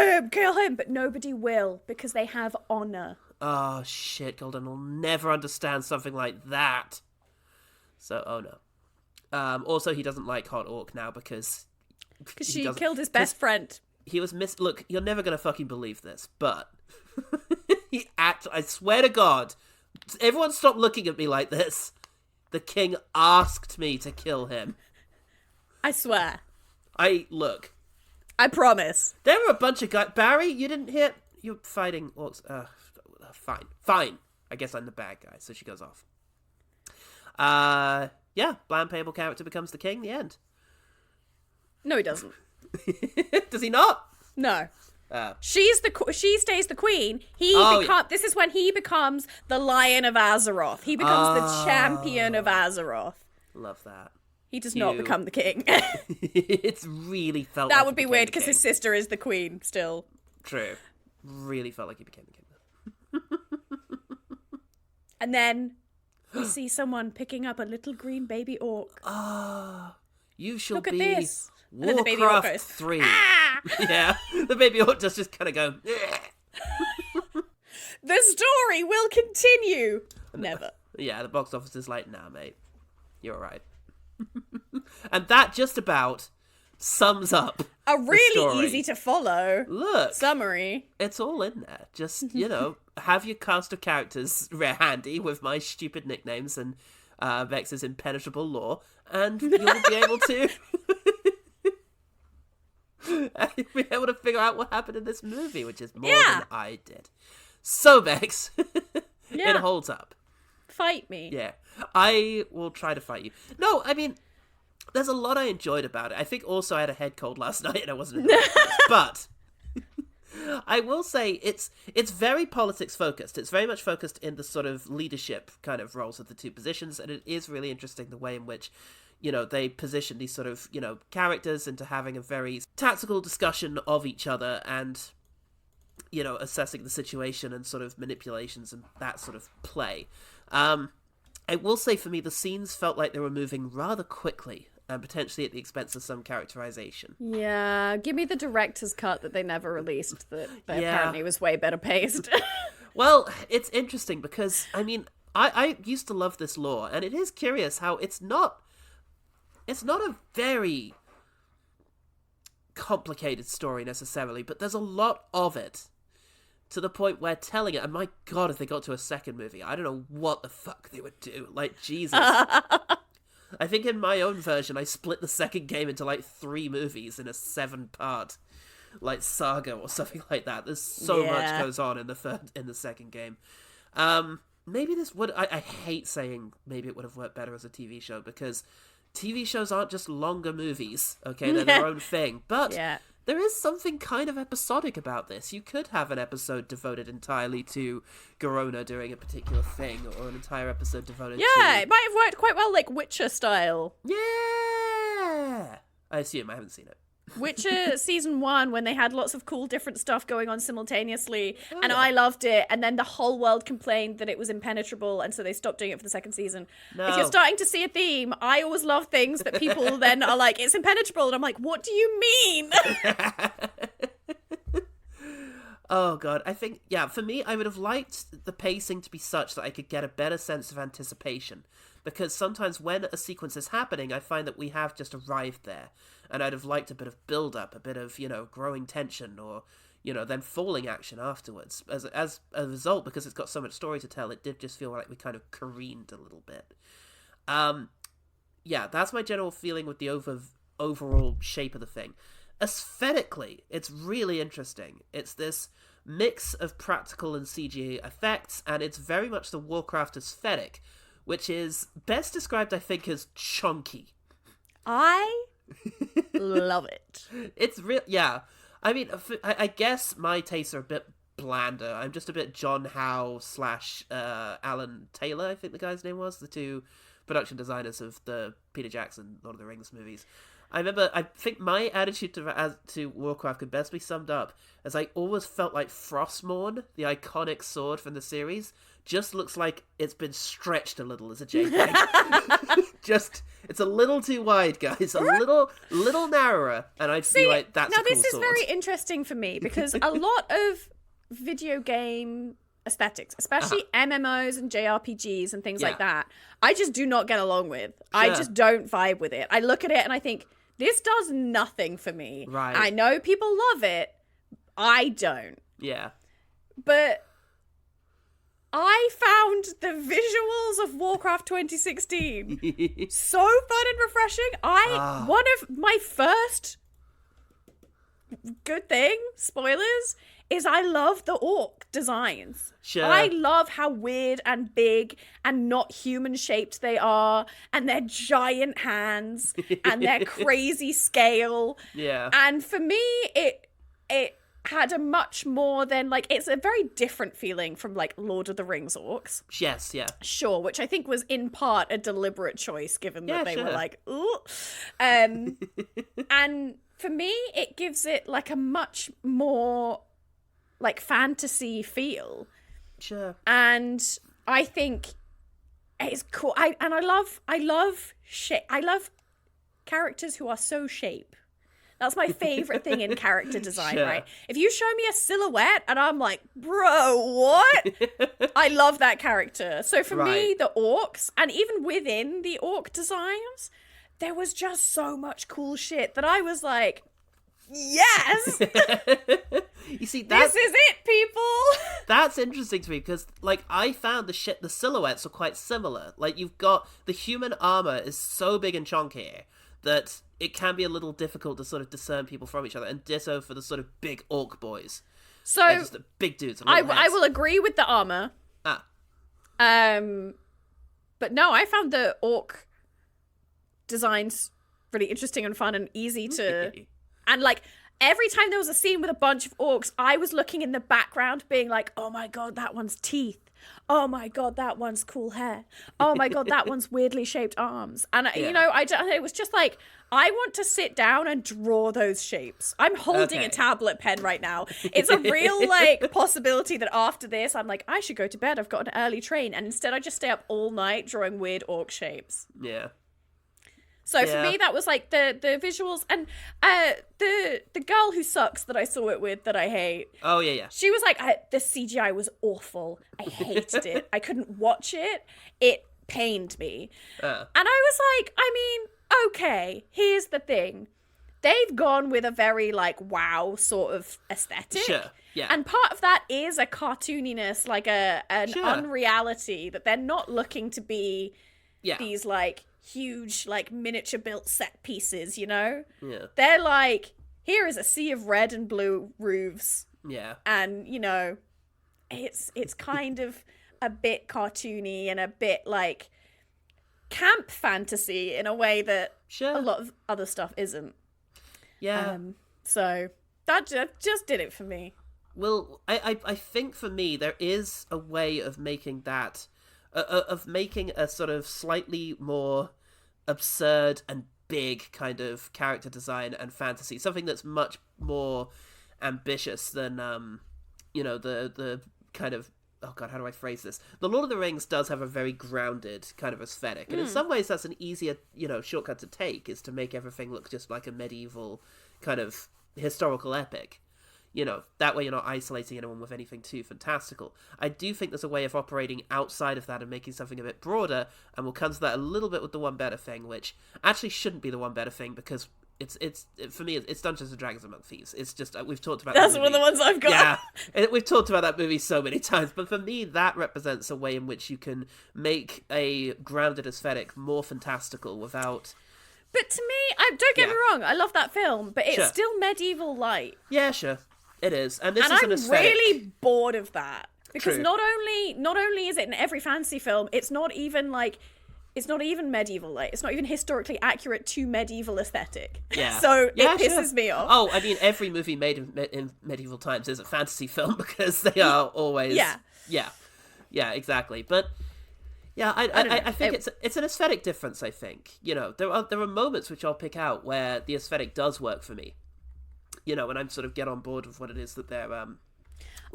him, but nobody will because they have honor. Oh shit, Gul'dan will never understand something like that. So, oh no. Also, he doesn't like Hot Orc now because she killed his best friend. He was Look, you're never gonna fucking believe this, but I swear to God, everyone stop looking at me like this. The king asked me to kill him. I swear. I promise. There were a bunch of guys. Barry, you didn't hear? You're fighting orcs. Fine. I guess I'm the bad guy, so she goes off. Yeah, bland playable character becomes the king, the end. No, he doesn't. Does he not? No. She stays the queen. This is when he becomes the Lion of Azeroth. He becomes the champion of Azeroth. Love that. He does not become the king. It's really felt that like would be weird because his sister is the queen still. True. Really felt like he became the king. And then we see someone picking up a little green baby orc. You shall Look at be this. And then the baby Warcraft orc goes, 3. Yeah, the baby orc just kind of go. The story will continue. Never. Yeah, the box office is like, nah, mate, you're right. And that just about sums up a really easy to follow summary. It's all in there. Just, have your cast of characters handy with my stupid nicknames and Vex's impenetrable lore, and you'll be able to be able to figure out what happened in this movie, which is more than I did. So, Vex, it holds up. Fight me. Yeah, I will try to fight you. No, I mean, there's a lot I enjoyed about it. I think also I had a head cold last night and I wasn't in the right place. But I will say it's very politics focused. It's very much focused in the sort of leadership kind of roles of the two positions, and it is really interesting the way in which, you know, they position these sort of, you know, characters into having a very tactical discussion of each other and, you know, assessing the situation and sort of manipulations and that sort of play. I will say for me, the scenes felt like they were moving rather quickly and potentially at the expense of some characterization. Yeah, give me the director's cut that they never released that apparently was way better paced. Well, it's interesting because, I mean, I used to love this lore, and it is curious how it's not a very complicated story necessarily, but there's a lot of it to the point where telling it, and my god, if they got to a second movie, I don't know what the fuck they would do. Like, Jesus. I think in my own version, I split the second game into, like, 3 movies in a 7-part, like, saga or something like that. There's so much goes on in the second game. Maybe this would... I hate saying maybe it would have worked better as a TV show, because TV shows aren't just longer movies, okay? They're their own thing. But there is something kind of episodic about this. You could have an episode devoted entirely to Garona doing a particular thing, or an entire episode devoted to... Yeah, it might have worked quite well, like Witcher style. Yeah! I assume. I haven't seen it. Witcher season 1, when they had lots of cool different stuff going on simultaneously, and I loved it, and then the whole world complained that it was impenetrable, and so they stopped doing it for the second season. No. If you're starting to see a theme, I always love things that people then are like, it's impenetrable, and I'm like, what do you mean? Oh god, I think, yeah, for me, I would have liked the pacing to be such that I could get a better sense of anticipation. Because sometimes when a sequence is happening, I find that we have just arrived there. And I'd have liked a bit of build-up, a bit of, you know, growing tension, or, you know, then falling action afterwards. As a result, because it's got so much story to tell, it did just feel like we kind of careened a little bit. Yeah, that's my general feeling with the overall shape of the thing. Aesthetically, it's really interesting. It's this mix of practical and CGI effects, and it's very much the Warcraft aesthetic, which is best described, I think, as chunky. I love it. It's real, yeah. I mean, I guess my tastes are a bit blander. I'm just a bit John Howe / Alan Taylor, I think the guy's name was, the two production designers of the Peter Jackson Lord of the Rings movies. I think my attitude to Warcraft could best be summed up as I always felt like Frostmourne, the iconic sword from the series, just looks like it's been stretched a little as a JPEG. It's a little too wide, guys. A little narrower, and I feel like that's now a cool this is sword. very interesting for me, because a lot of video game aesthetics, especially MMOs and JRPGs and things like that, I just do not get along with. Sure. I just don't vibe with it. I look at it and I think, this does nothing for me. Right. I know people love it. I don't. Yeah. But I found the visuals of Warcraft 2016 so fun and refreshing. One of my first good thing, spoilers, is I love the orc designs. Sure. I love how weird and big and not human shaped they are, and their giant hands and their crazy scale. Yeah. And for me, it had a much more than, like, it's a very different feeling from, like, Lord of the Rings orcs. Yes, yeah. Sure, which I think was in part a deliberate choice, given that they were like, ooh. And for me, it gives it, like, a much more, like, fantasy feel. Sure. And I think it's cool. I love characters who are so shape. That's my favorite thing in character design, right? If you show me a silhouette and I'm like, bro, what? I love that character. So for me, the orcs, and even within the orc designs, there was just so much cool shit that I was like, yes! You see, this is it, people! That's interesting to me, because, like, I found the silhouettes are quite similar. Like, you've got, the human armor is so big and chunky that it can be a little difficult to sort of discern people from each other, and ditto for the sort of big orc boys. So, they're just the big dudes. I will agree with the armor. But no, I found the orc designs really interesting and fun and easy to, and like every time there was a scene with a bunch of orcs, I was looking in the background being like, oh my god, that one's teeth. Oh my god, that one's cool hair. Oh my god, that one's weirdly shaped arms. And you know, it was just like, I want to sit down and draw those shapes. I'm holding a tablet pen right now. It's a real like possibility that after this I'm like, I should go to bed, I've got an early train, and instead I just stay up all night drawing weird orc shapes. So for me, that was like the visuals, and the girl who sucks that I saw it with that I hate. Oh yeah. She was like, the CGI was awful. I hated it. I couldn't watch it. It pained me. And I was like, I mean, okay, here's the thing. They've gone with a very like wow sort of aesthetic. Sure. Yeah. And part of that is a cartooniness, like an unreality that they're not looking to be these like huge like miniature built set pieces, you know? Yeah. They're like, here is a sea of red and blue roofs. Yeah. And, you know, it's kind of a bit cartoony and a bit like camp fantasy in a way that a lot of other stuff isn't. Yeah. So that just did it for me. Well, I think for me there is a way of making that of making a sort of slightly more absurd and big kind of character design and fantasy, something that's much more ambitious than you know, the kind of, oh god, how do I phrase this? The Lord of the Rings does have a very grounded kind of aesthetic, and in some ways that's an easier, you know, shortcut to take, is to make everything look just like a medieval kind of historical epic. You know, that way you're not isolating anyone with anything too fantastical. I do think there's a way of operating outside of that and making something a bit broader, and we'll come to that a little bit with the One Better Thing, which actually shouldn't be the One Better Thing, because it's for me, it's Dungeons and Dragons Among Thieves. It's just, we've talked about that's one of the ones I've got. Yeah, we've talked about that movie so many times, but for me, that represents a way in which you can make a grounded aesthetic more fantastical without... But to me, don't get me wrong, I love that film, but it's still medieval light. Yeah, sure. It is, and this is I'm an aesthetic. really bored of that, because True. not only is it in every fantasy film, it's not even medieval, like it's not even historically accurate to medieval aesthetic. Yeah. So it pisses me off. Oh, I mean, every movie made in medieval times is a fantasy film, because they are always yeah, exactly. But yeah, I think it's an aesthetic difference. I think, you know, there are moments which I'll pick out where the aesthetic does work for me. You know, when I'm sort of get on board with what it is that they're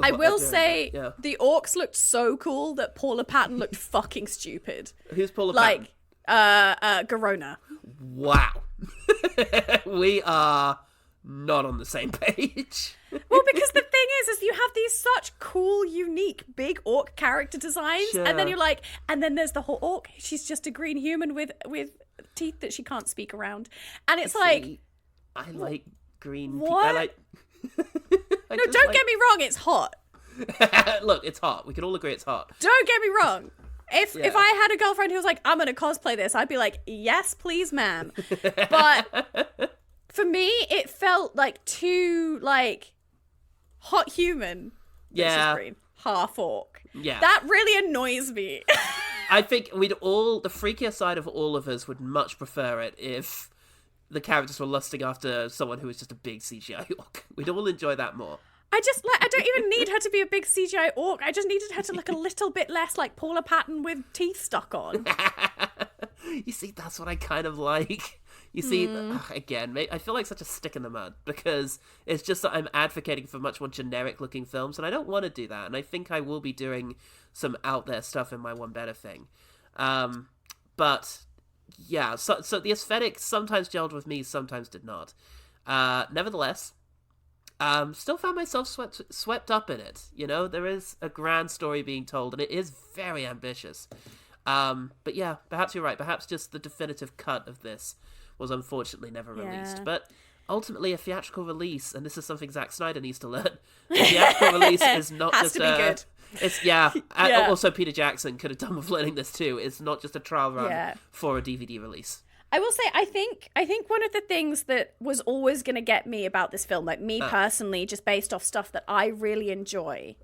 I will say the orcs looked so cool that Paula Patton looked fucking stupid. Who's Paula Patton? Like Garona. Wow. We are not on the same page. Well, because the thing is you have these such cool, unique, big orc character designs, and then you're like, and then there's the whole orc. She's just a green human with teeth that she can't speak around, and it's like, I like green. What? No, don't get me wrong. It's hot. Look, it's hot. We can all agree it's hot. Don't get me wrong. If I had a girlfriend who was like, I'm gonna cosplay this, I'd be like, yes, please, ma'am. But for me, it felt like too like hot human. Yeah. Green, half orc. Yeah. That really annoys me. I think the freakier side of all of us would much prefer it if the characters were lusting after someone who was just a big CGI orc. We'd all enjoy that more. I don't even need her to be a big CGI orc. I just needed her to look a little bit less like Paula Patton with teeth stuck on. You see, that's what I kind of like. You see, again, I feel like such a stick in the mud, because it's just that I'm advocating for much more generic-looking films, and I don't want to do that, and I think I will be doing some out-there stuff in my One Better Thing. But... yeah, so the aesthetic sometimes gelled with me, sometimes did not. Nevertheless, still found myself swept up in it. You know, there is a grand story being told, and it is very ambitious. But yeah, perhaps you're right. Perhaps just the definitive cut of this was unfortunately never released. But ultimately, a theatrical release, and this is something Zack Snyder needs to learn, a theatrical release is not has just to be good. It's also Peter Jackson could have done with learning this too. It's not just a trial run for a DVD release. I will say, I think one of the things that was always going to get me about this film, like me personally, just based off stuff that I really enjoy,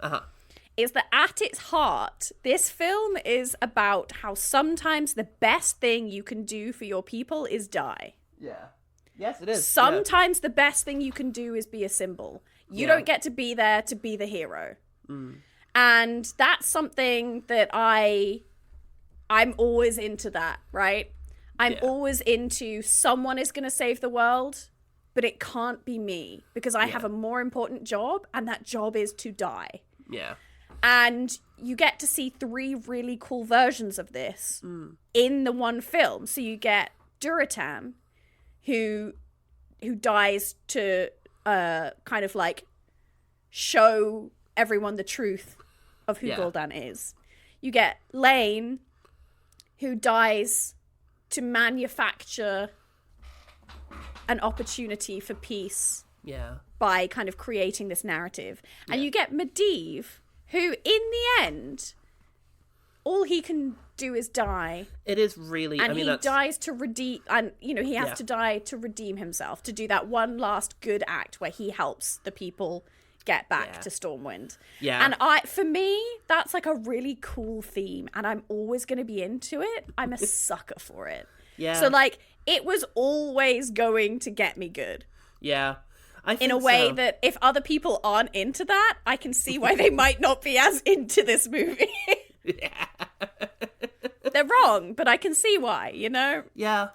is that at its heart, this film is about how sometimes the best thing you can do for your people is die. Yeah. Yes, it is. Sometimes the best thing you can do is be a symbol. You don't get to be there to be the hero. And that's something that I'm always into that, right? I'm always into someone is going to save the world, but it can't be me because I have a more important job, and that job is to die. Yeah. And you get to see 3 really cool versions of this in the one film. So you get Duratam, who dies to kind of like show everyone the truth of who Gul'dan is. You get Lane, who dies to manufacture an opportunity for peace by kind of creating this narrative. And you get Medivh, who in the end, all he can do is die. It is really, and he dies to redeem, and he has to die to redeem himself, to do that one last good act where he helps the people get back to Stormwind. Yeah. And for me, that's like a really cool theme, and I'm always going to be into it. I'm a sucker for it. Yeah. So like, it was always going to get me good. Yeah. I think in a way that if other people aren't into that, I can see why they might not be as into this movie. Yeah. They're wrong, but I can see why, Yeah.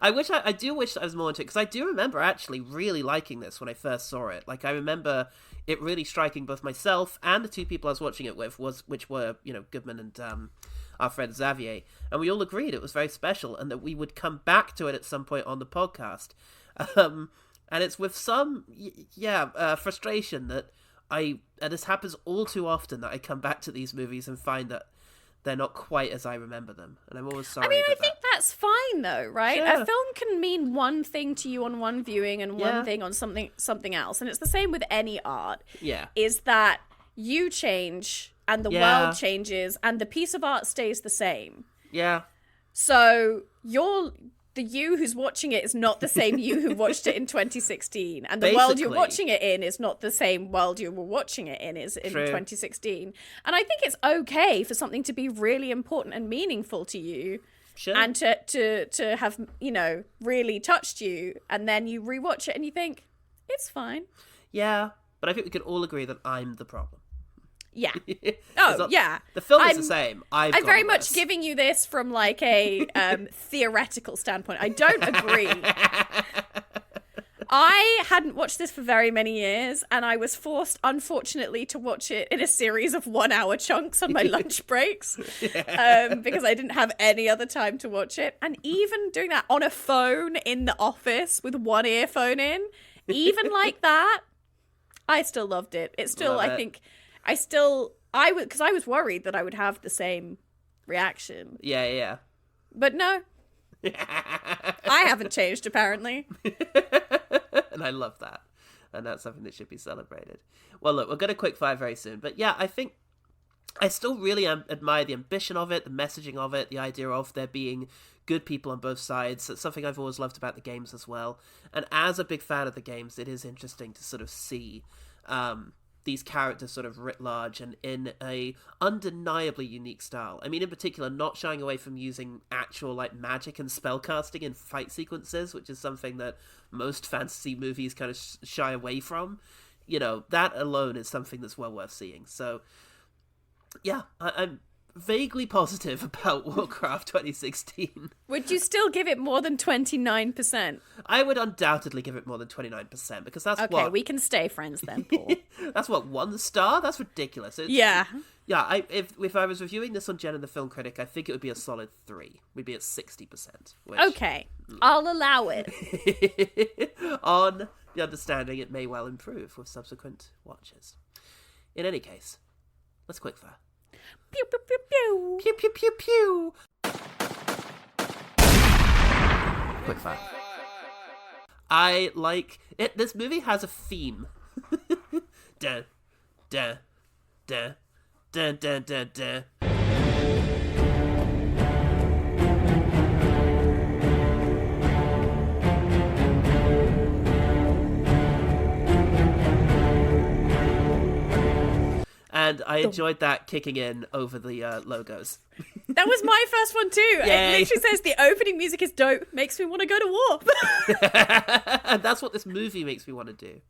I do wish I was more into it, because I do remember actually really liking this when I first saw it. Like, I remember it really striking both myself and the 2 people I was watching it with, which were, Goodman and our friend Xavier, and we all agreed it was very special and that we would come back to it at some point on the podcast. And it's with some, frustration that and this happens all too often, that I come back to these movies and find that they're not quite as I remember them, and I'm always sorry. I think that's fine though, right? Yeah. A film can mean one thing to you on one viewing and one thing on something else, and it's the same with any art. Yeah, is that you change and the world changes and the piece of art stays the same. Yeah. So the you who's watching it is not the same you who watched it in 2016. And the world you're watching it in is not the same world you were watching it in is in 2016. And I think it's okay for something to be really important and meaningful to you. Sure. And to have, really touched you. And then you rewatch it and you think, it's fine. Yeah. But I think we can all agree that I'm the problem. Yeah. Oh, yeah. The film is the same. I'm very much giving you this from like a theoretical standpoint. I don't agree. I hadn't watched this for very many years, and I was forced, unfortunately, to watch it in a series of 1-hour chunks on my lunch breaks because I didn't have any other time to watch it. And even doing that on a phone in the office with one earphone in, even like that, I still loved it. It's still, because I was worried that I would have the same reaction. Yeah. But no. I haven't changed, apparently. And I love that. And that's something that should be celebrated. Well, look, we're going to quickfire very soon. But yeah, I think I still really admire the ambition of it, the messaging of it, the idea of there being good people on both sides. That's something I've always loved about the games as well. And as a big fan of the games, it is interesting to sort of see these characters sort of writ large and in a undeniably unique style. I mean, in particular, not shying away from using actual like magic and spellcasting in fight sequences, which is something that most fantasy movies kind of shy away from. That alone is something that's well worth seeing. So, yeah, I'm vaguely positive about Warcraft 2016. Would you still give it more than 29%? I would undoubtedly give it more than 29%, because that's okay, we can stay friends then, Paul. That's 1 star? That's ridiculous. Yeah. Yeah, if I was reviewing this on Jen and the Film Critic, I think it would be a solid 3. We'd be at 60%. Okay, I'll allow it. On the understanding it may well improve with subsequent watches. In any case, let's quickfire. Pew, pew, pew, pew. Pew, pew, pew, pew. Quickfire. I like it. This movie has a theme. Dun, dun, dun, dun, dun, dun, dun. And I enjoyed that kicking in over the logos. That was my first one too. Yay. It literally says the opening music is dope, makes me want to go to war. And that's what this movie makes me want to do.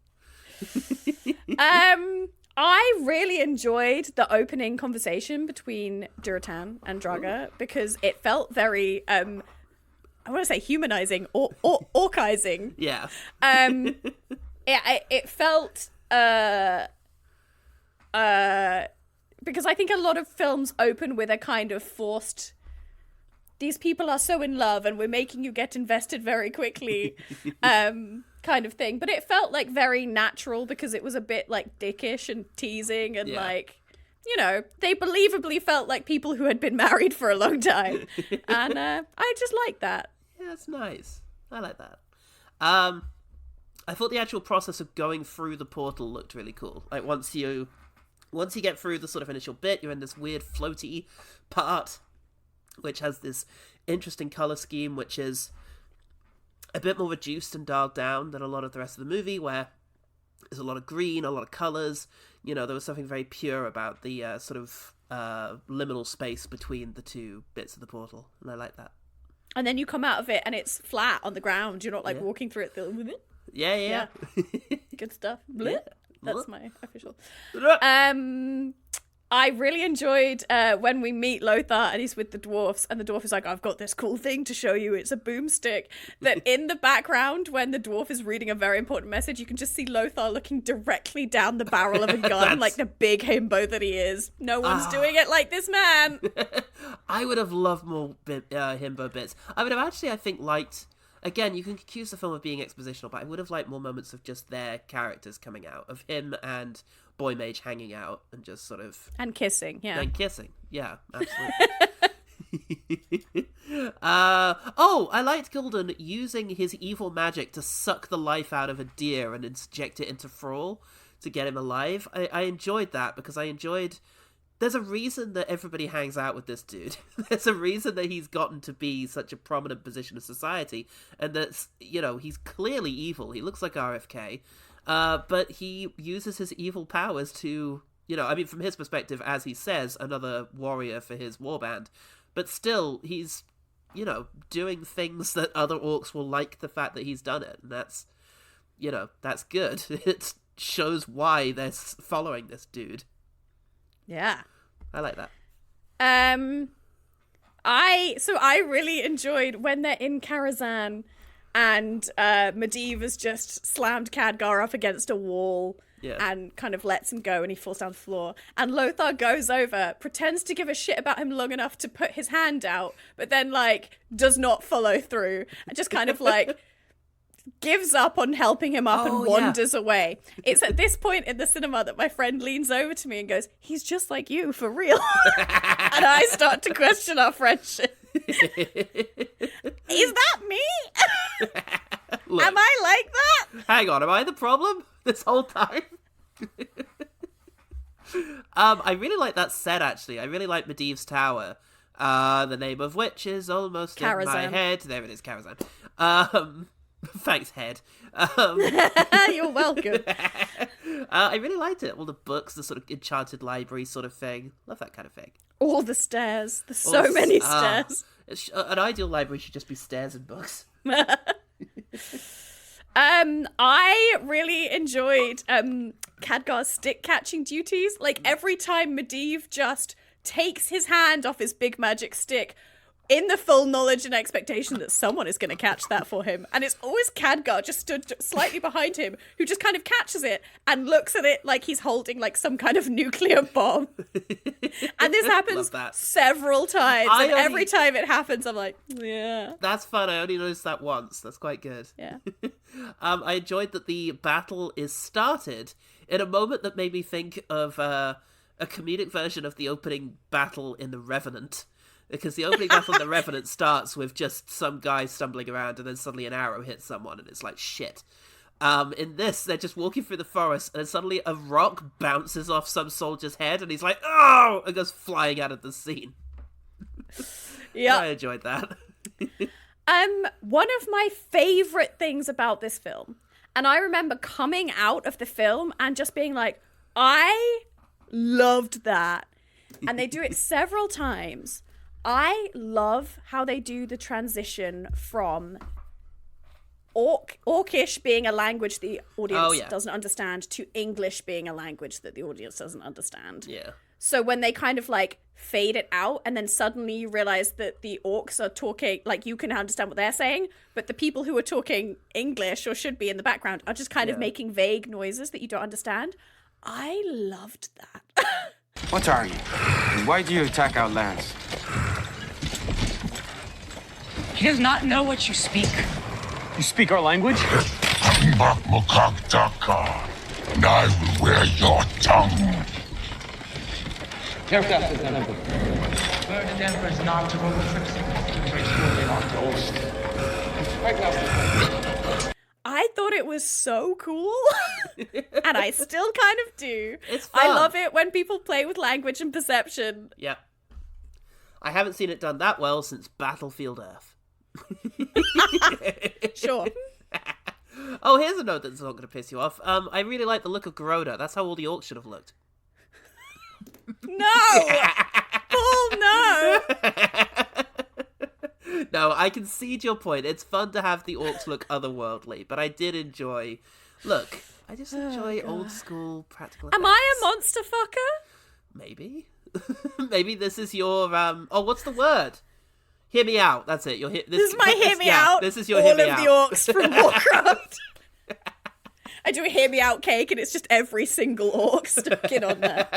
I really enjoyed the opening conversation between Durotan and Draga because it felt very, I want to say humanizing or orcizing. Yeah. It felt, because I think a lot of films open with a kind of forced, these people are so in love and we're making you get invested very quickly, kind of thing. But it felt like very natural because it was a bit like dickish and teasing and like, you know, they believably felt like people who had been married for a long time. And I just like that. Yeah, that's nice. I like that. I thought the actual process of going through the portal looked really cool. Like once you get through the sort of initial bit, you're in this weird floaty part, which has this interesting color scheme, which is a bit more reduced and dialed down than a lot of the rest of the movie, where there's a lot of green, a lot of colors. You know, there was something very pure about the sort of liminal space between the two bits of the portal, and I like that. And then you come out of it and it's flat on the ground. You're not like walking through it. Yeah. Good stuff. Yeah. That's my official. I really enjoyed when we meet Lothar and he's with the dwarfs and the dwarf is like, I've got this cool thing to show you. It's a boomstick. That in the background, when the dwarf is reading a very important message, you can just see Lothar looking directly down the barrel of a gun like the big himbo that he is. No one's doing it like this man. I would have loved more himbo bits. I would have actually, I think, liked... Again, you can accuse the film of being expositional, but I would have liked more moments of just their characters coming out, of him and Boy Mage hanging out and just sort of... And kissing, yeah. And kissing, yeah, absolutely. I liked Gul'dan using his evil magic to suck the life out of a deer and inject it into Thrall to get him alive. I enjoyed that because I enjoyed... There's a reason that everybody hangs out with this dude. There's a reason that he's gotten to be such a prominent position in society. And that's, you know, he's clearly evil. He looks like RFK. But he uses his evil powers to, you know, I mean, from his perspective, as he says, another warrior for his warband. But still, he's, you know, doing things that other orcs will like the fact that he's done it. And that's, you know, that's good. It shows why they're following this dude. Yeah. I like that. I really enjoyed when they're in Karazhan and Medivh has just slammed Khadgar up against a wall and kind of lets him go and he falls down the floor. And Lothar goes over, pretends to give a shit about him long enough to put his hand out, but then like does not follow through and just kind of like gives up on helping him up and wanders away. It's at this point in the cinema that my friend leans over to me and goes, he's just like you, for real. And I start to question our friendship. Is that me? Look, am I like that? Hang on, am I the problem this whole time? I really like that set, actually. I really like Medivh's tower, the name of which is almost in my head. There it is, Karazhan. Thanks, Head. You're welcome. I really liked it. All the books, the sort of enchanted library sort of thing. Love that kind of thing. All the stairs. There's so many stairs. An ideal library should just be stairs and books. I really enjoyed Khadgar's stick catching duties. Like every time Medivh just takes his hand off his big magic stick, in the full knowledge and expectation that someone is going to catch that for him. And it's always Khadgar just stood slightly behind him, who just kind of catches it and looks at it like he's holding like some kind of nuclear bomb. And this happens several times. And every time it happens, I'm like, yeah. That's fun. I only noticed that once. That's quite good. Yeah. I enjoyed that the battle is started in a moment that made me think of a comedic version of the opening battle in The Revenant. Because the opening battle in The Revenant starts with just some guy stumbling around and then suddenly an arrow hits someone and it's like, shit. In this, they're just walking through the forest and then suddenly a rock bounces off some soldier's head and he's like, oh! And goes flying out of the scene. Yeah. I enjoyed that. One of my favourite things about this film, and I remember coming out of the film and just being like, I loved that. And they do it several times. I love how they do the transition from Orcish being a language the audience doesn't understand to English being a language that the audience doesn't understand. Yeah. So when they kind of like fade it out and then suddenly you realize that the orcs are talking, like you can understand what they're saying, but the people who are talking English or should be in the background are just kind of making vague noises that you don't understand. I loved that. What are you? And why do you attack our lands? He does not know what you speak. You speak our language? And I will wear your tongue. Bird and emperors not to I thought it was so cool, and I still kind of do. It's fun. I love it when people play with language and perception. Yep. I haven't seen it done that well since Battlefield Earth. Sure. Oh, here's a note that's not going to piss you off. I really like the look of Garona. That's how all the orcs should have looked. No! Paul, no! No, I concede your point. It's fun to have the orcs look otherworldly, but I did enjoy... Look, I just enjoy old school practical effects. Am I a monster fucker? Maybe. Maybe this is your... Oh, what's the word? Hear me out. That's it. This is my hear me out. This is your all hear me of out. the orcs from Warcraft. I do a hear me out cake and it's just every single orc stuck in on there.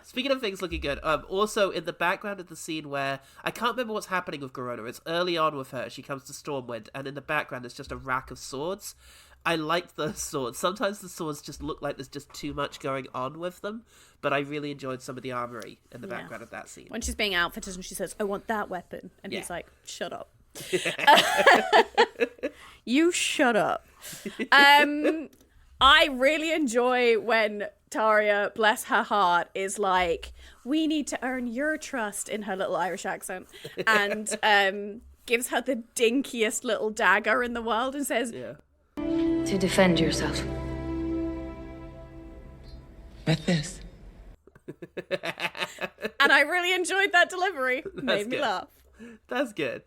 Speaking of things looking good, also in the background of the scene where I can't remember what's happening with Garona. It's early on with her. She comes to Stormwind, and in the background there's just a rack of swords. I liked the swords. Sometimes the swords just look like there's just too much going on with them, but I really enjoyed some of the armory in the background of that scene. When she's being outfitted and she says, "I want that weapon," and he's like, "Shut up." You shut up. I really enjoy when Taria, bless her heart, is like, "We need to earn your trust," in her little Irish accent, and gives her the dinkiest little dagger in the world and says, To defend yourself. With this. and I really enjoyed that delivery. Made me laugh. That's good.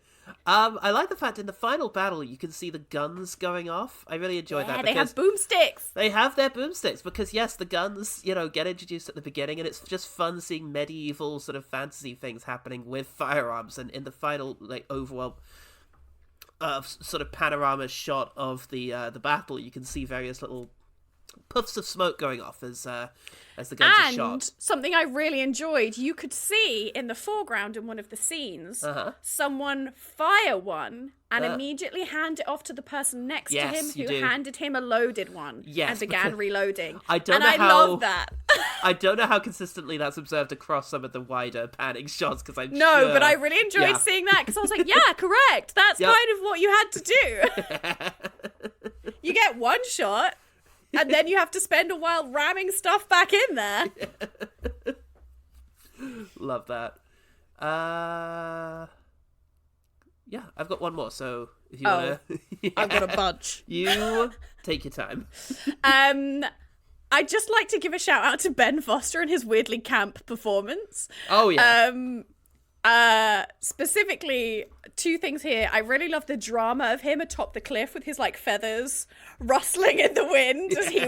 I like the fact in the final battle you can see the guns going off. I really enjoyed that. They have boomsticks. They have their boomsticks because, yes, the guns, get introduced at the beginning, and it's just fun seeing medieval sort of fantasy things happening with firearms. And in the final, overworld sort of panorama shot of the battle, you can see various little puffs of smoke going off as the guns are shot. And something I really enjoyed, you could see in the foreground in one of the scenes, someone fire one and immediately hand it off to the person next to him who handed him a loaded one and began reloading. I love that. I don't know how consistently that's observed across some of the wider panning shots, because I'm No, but I really enjoyed seeing that, because I was like, yeah, correct. That's kind of what you had to do. You get one shot, and then you have to spend a while ramming stuff back in there. Love that. Yeah, I've got one more, so if you want to... I've got a bunch. You take your time. I'd just like to give a shout out to Ben Foster and his weirdly camp performance. Oh, yeah. Specifically, two things here. I really love the drama of him atop the cliff with his feathers rustling in the wind as he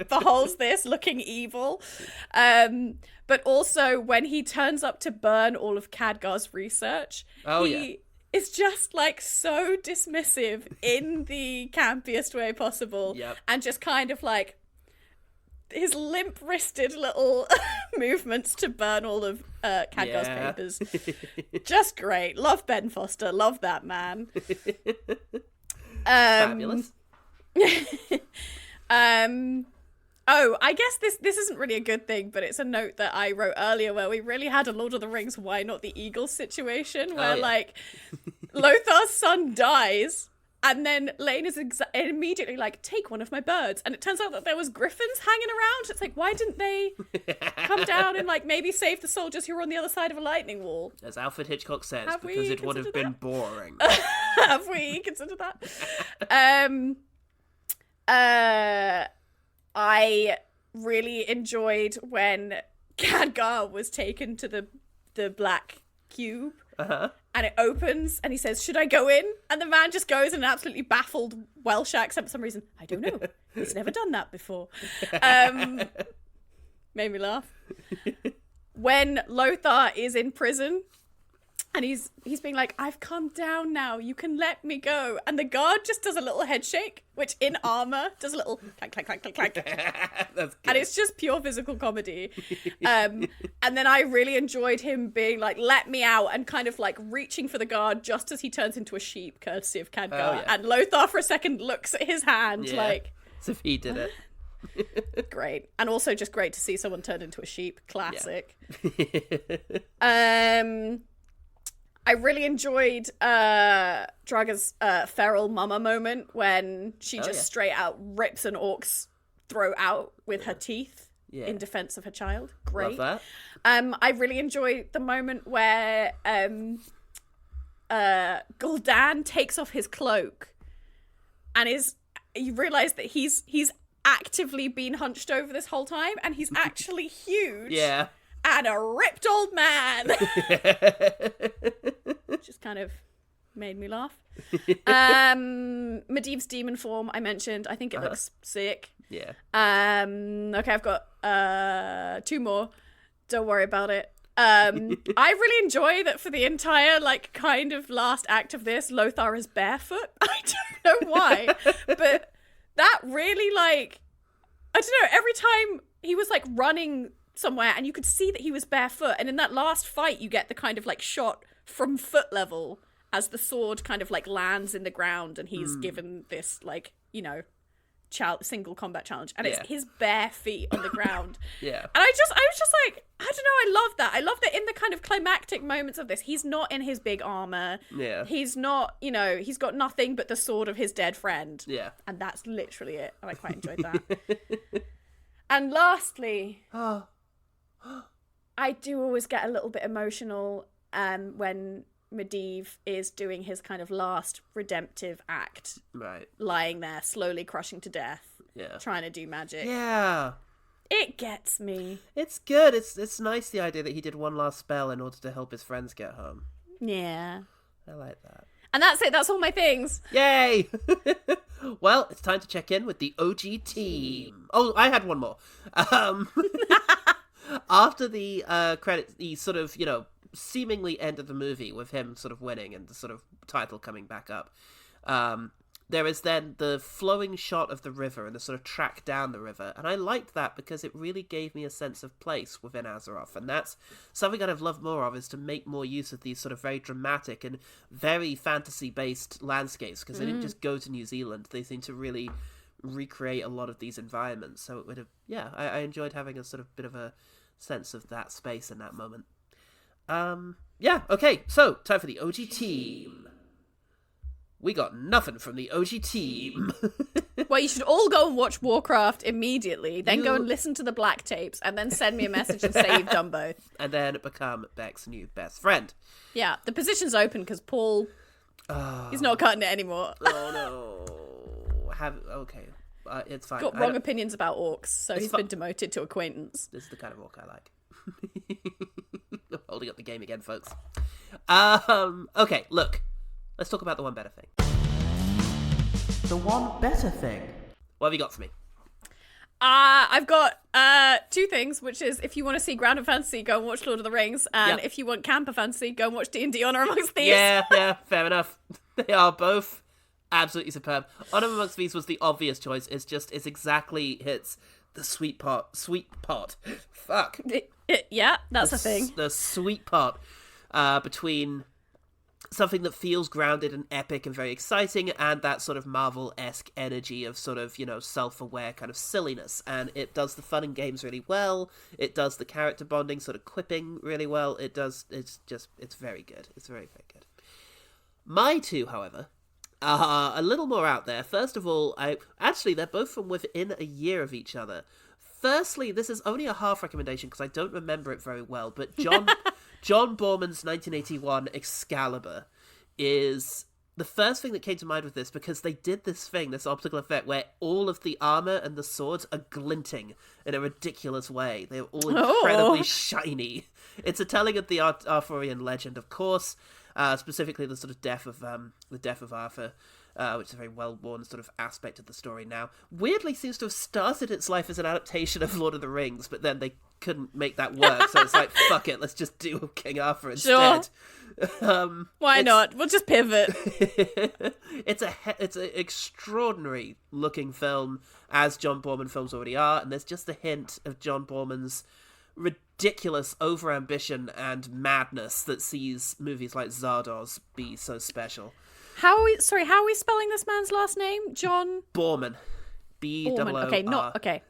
beholds this, looking evil. But also when he turns up to burn all of Khadgar's research, he is just so dismissive in the campiest way possible, and just kind of his limp-wristed little movements to burn all of Khadgar's papers. Just great. Love Ben Foster. Love that man. Fabulous. I guess this isn't really a good thing, but it's a note that I wrote earlier where we really had a Lord of the Rings Why Not the Eagles situation where Lothar's son dies. And then Lane is immediately take one of my birds. And it turns out that there was griffins hanging around. It's why didn't they come down and maybe save the soldiers who were on the other side of a lightning wall? As Alfred Hitchcock says, because it would have been boring. Have we considered that? I really enjoyed when Khadgar was taken to the the black cube. Uh-huh. And it opens, and he says, "Should I go in?" And the man just goes in an absolutely baffled Welsh accent for some reason. I don't know. He's never done that before. Made me laugh. When Lothar is in prison, and he's being like, "I've calmed down now. You can let me go." And the guard just does a little head shake, which in armor does a little clank, clank, clank, clank, clank. That's good. And it's just pure physical comedy. And then I really enjoyed him being like, "Let me out," and kind of like reaching for the guard just as he turns into a sheep, courtesy of Khadgar. Oh, yeah. And Lothar for a second looks at his hand like, as if he did it. Great. And also just great to see someone turned into a sheep. Classic. I really enjoyed Draga's feral mama moment when she just straight out rips an orc's throat out with her teeth in defense of her child. Great. Love that. I really enjoy the moment where Gul'dan takes off his cloak and you realize that he's actively been hunched over this whole time, and he's actually huge. Yeah. And a ripped old man. Just kind of made me laugh. Medivh's demon form, I mentioned. I think it looks sick. Yeah. Okay, I've got 2 more. Don't worry about it. I really enjoy that for the entire, like, kind of last act of this, Lothar is barefoot. I don't know why. But that really, like, I don't know, every time he was, like, running somewhere and you could see that he was barefoot, and in that last fight you get the kind of like shot from foot level as the sword kind of like lands in the ground and he's given this like, you know, single combat challenge, and it's his bare feet on the ground. And I was just like, I don't know, I love that. I love that in the kind of climactic moments of this, he's not in his big armor. He's not, you know, he's got nothing but the sword of his dead friend. And that's literally it. And I quite enjoyed that. And lastly, I do always get a little bit emotional when Medivh is doing his kind of last redemptive act. Right. Lying there, slowly crushing to death. Trying to do magic. It gets me. It's good. It's nice, the idea that he did one last spell in order to help his friends get home. Yeah. I like that. And that's it. That's all my things. Yay! Well, it's time to check in with the OG team. Oh, I had one more. After the credits, the sort of, you know, seemingly end of the movie with him sort of winning and the sort of title coming back up, there is then the flowing shot of the river and the sort of track down the river. And I liked that because it really gave me a sense of place within Azeroth. And that's something I'd have loved more of, is to make more use of these sort of very dramatic and very fantasy-based landscapes, because they didn't just go to New Zealand. They seem to really recreate a lot of these environments. So it would have, I enjoyed having a sort of bit of a sense of that space in that moment. Okay, so time for the OG team. We got nothing from the OG team. Well, you should all go and watch Warcraft immediately, then go and listen to the black tapes, and then send me a message and say you've done both. And then become Beck's new best friend. Yeah, the position's open because Paul, he's not cutting it anymore. Oh no. Okay. It's fine. Got wrong opinions about orcs, so he's been demoted to acquaintance. This is the kind of orc I like. Holding up the game again, folks. Okay, look. Let's talk about the one better thing. The one better thing. What have you got for me? I've got 2 things, which is if you want to see Grounded Fantasy, go and watch Lord of the Rings, and if you want Camper Fantasy, go and watch D&D Honor Amongst Thieves. Yeah, fair enough. They are both absolutely superb. Honor Amongst Thieves was the obvious choice. It's the sweet part. Fuck. Yeah, that's a thing. The sweet part between something that feels grounded and epic and very exciting, and that sort of Marvel-esque energy of sort of, you know, self-aware kind of silliness. And it does the fun and games really well. It does the character bonding, sort of quipping really well. It's very good. It's very, very good. My 2, however, are a little more out there. First of all, they're both from within a year of each other. Firstly, this is only a half recommendation because I don't remember it very well, but John Borman's 1981 Excalibur is the first thing that came to mind with this, because they did this optical effect where all of the armor and the swords are glinting in a ridiculous way. They're all incredibly shiny. It's a telling of the Arthurian legend, of course, specifically the sort of death of Arthur, which is a very well-worn sort of aspect of the story now. Weirdly seems to have started its life as an adaptation of Lord of the Rings, but then they couldn't make that work, so it's like, fuck it, let's just do King Arthur instead. Sure. Why not? We'll just pivot. It's an extraordinary looking film, as John Borman films already are, and there's just a hint of John Borman's ridiculous overambition and madness that sees movies like Zardoz be so special. How are we spelling this man's last name? John Borman. B-O-O-R. Okay, not okay.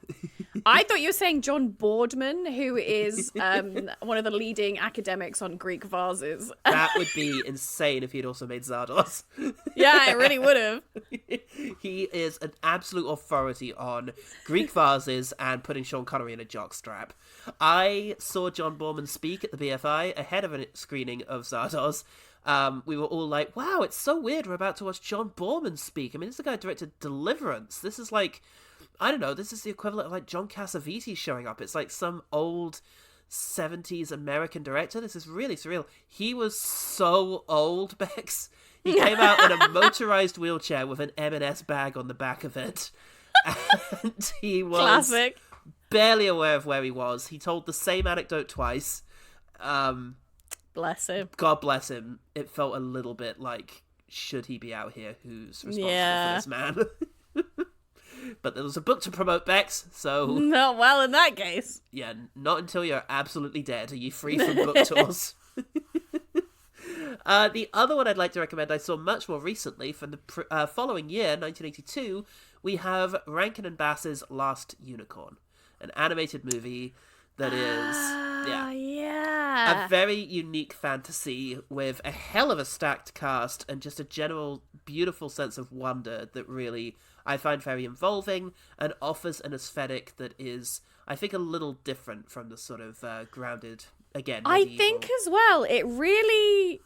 I thought you were saying John Boardman, who is one of the leading academics on Greek vases. That would be insane if he'd also made Zardoz. Yeah, it really would have. He is an absolute authority on Greek vases and putting Sean Connery in a jockstrap. I saw John Boorman speak at the BFI ahead of a screening of Zardoz. We were all like, wow, it's so weird we're about to watch John Boorman speak. I mean, this is the guy who directed Deliverance. This is like, I don't know, this is the equivalent of like John Cassavetes showing up. It's like some old 70s American director. This is really surreal. He was so old, Bex. He came out in a motorized wheelchair with an M&S bag on the back of it. And he was classic. Barely aware of where he was. He told the same anecdote twice. Bless him. God bless him. It felt a little bit like, should he be out here? Who's responsible for this man? But there was a book to promote, Bex, so... Not well in that case. Yeah, not until you're absolutely dead are you free from book tours. The other one I'd like to recommend I saw much more recently. From the following year, 1982, we have Rankin and Bass's Last Unicorn, an animated movie that is a very unique fantasy with a hell of a stacked cast and just a general beautiful sense of wonder that really I find very involving and offers an aesthetic that is, I think, a little different from the sort of grounded, again, medieval. I think as well, it really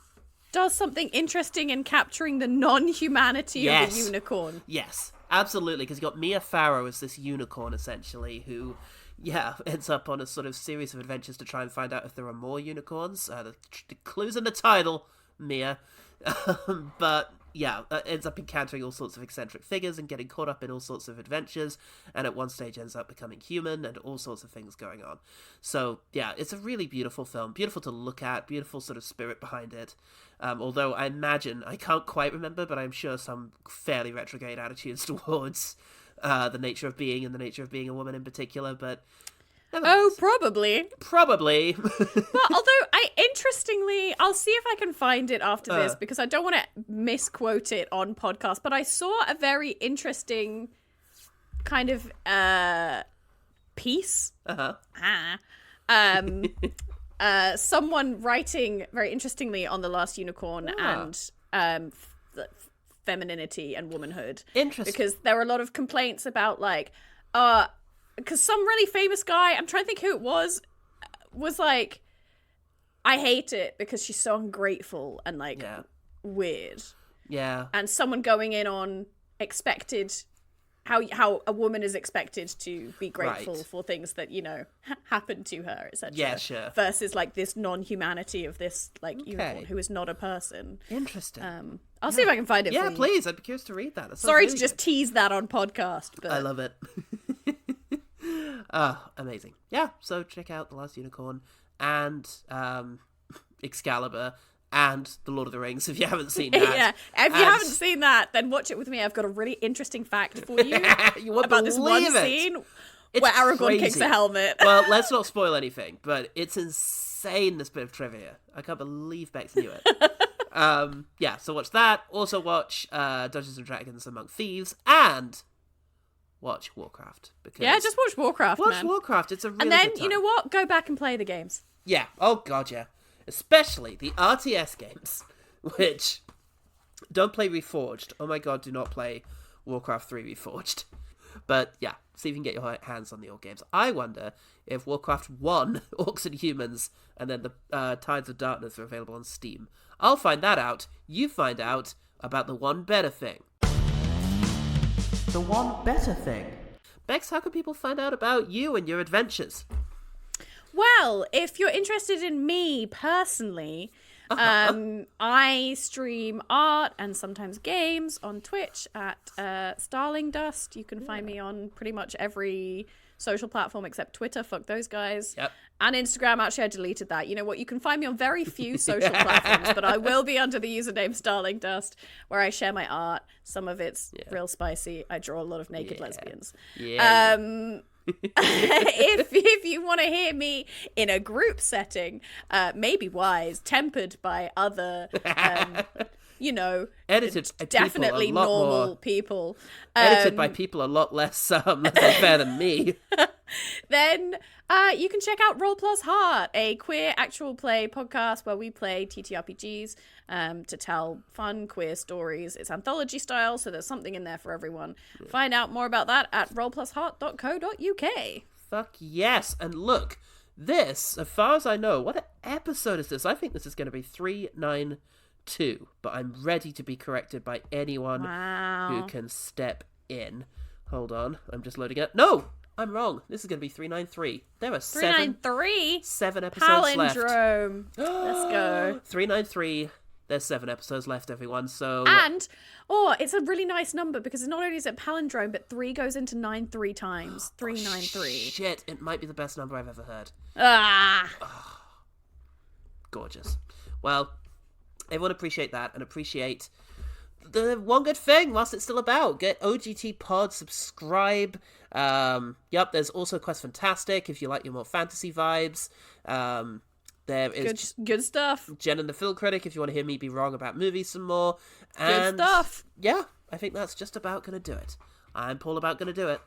does something interesting in capturing the non-humanity of the unicorn. Yes, absolutely, because you got Mia Farrow as this unicorn, essentially, who... ends up on a sort of series of adventures to try and find out if there are more unicorns. The clue's in the title, Mia. But, ends up encountering all sorts of eccentric figures and getting caught up in all sorts of adventures, and at one stage ends up becoming human and all sorts of things going on. So, it's a really beautiful film. Beautiful to look at, beautiful sort of spirit behind it. Although I imagine, I can't quite remember, but I'm sure some fairly retrograde attitudes towards... the nature of being and the nature of being a woman in particular, but... Probably. Well, although, interestingly, I'll see if I can find it after this, because I don't want to misquote it on podcast, but I saw a very interesting kind of piece. Someone writing very interestingly on The Last Unicorn and... femininity and womanhood. Interesting. Because there were a lot of complaints about, like, because some really famous guy, I'm trying to think who it was like, I hate it because she's so ungrateful and, like, weird. Yeah. And someone going in on expected, how a woman is expected to be grateful for things that, you know, happen to her, etc. Yeah, sure. Versus, like, this non-humanity of this, like, unicorn who is not a person. Interesting. I'll see if I can find it for you. Yeah, please. I'd be curious to read that. Sorry really to just tease that on podcast, but... I love it. Amazing. Yeah, so check out The Last Unicorn and Excalibur and The Lord of the Rings if you haven't seen that. If you haven't seen that, then watch it with me. I've got a really interesting fact for you, you won't about this one believe it. scene where Aragorn kicks a helmet. Well, let's not spoil anything, but it's insane, this bit of trivia. I can't believe Bex knew it. So watch that. Also watch Dungeons & Dragons Among Thieves and watch Warcraft. Because just watch Warcraft, Watch Warcraft. It's a really And then, good time. you know what? Go back and play the games. Yeah. Oh, God, yeah. Especially the RTS games, which don't play Reforged. Oh, my God, do not play Warcraft 3 Reforged. But, yeah, see if you can get your hands on the old games. I wonder if Warcraft 1, Orcs and Humans, and then the Tides of Darkness are available on Steam. I'll find that out. You find out about the one better thing. The one better thing. Bex, how can people find out about you and your adventures? Well, if you're interested in me personally, I stream art and sometimes games on Twitch at Starling Dust. You can find me on pretty much every social platform except Twitter. Fuck those guys. Yep. And Instagram. Actually, I deleted that. You know what? You can find me on very few social platforms, but I will be under the username Starling Dust, where I share my art. Some of it's real spicy. I draw a lot of naked lesbians. Yeah. If you want to hear me in a group setting, maybe wise, tempered by other, edited by definitely people a lot normal more, people, edited by people a lot less unfair than me. Then you can check out Roll Plus Heart, a queer actual play podcast where we play TTRPGs to tell fun queer stories. It's anthology style, so there's something in there for everyone. Yeah. Find out more about that at rollplusheart.co.uk. Fuck yes. And look, this, as far as I know, what episode is this? I think this is going to be 392, but I'm ready to be corrected by anyone who can step in. Hold on, I'm just loading it. No! I'm wrong. This is going to be 393. There are 393? 7 episodes left. Palindrome. Let's go. 393. There's 7 episodes left, everyone. So and it's a really nice number because not only is it palindrome, but 3 goes into 9 3 times. 393. Shit! It might be the best number I've ever heard. Gorgeous. Well, everyone appreciate that and appreciate the one good thing whilst it's still about. Get OGT Pod, subscribe. There's also Quest Fantastic if you like your more fantasy vibes. There is good stuff. Jen and the Film Critic if you want to hear me be wrong about movies some more. And good stuff. Yeah, I think that's just about gonna do it. I'm Paul about gonna do it.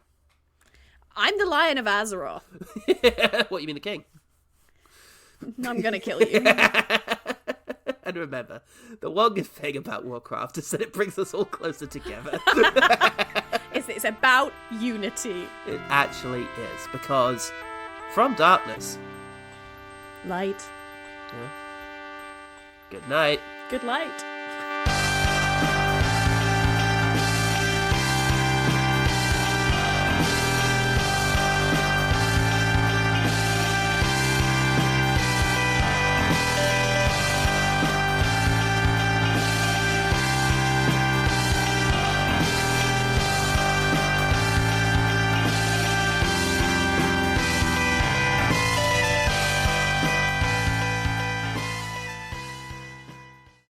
I'm the Lion of Azeroth. What, you mean the king? I'm gonna kill you. And remember, the one good thing about Warcraft is that it brings us all closer together. It's about unity. It actually is, because from darkness, light. Yeah. Good night. Good light.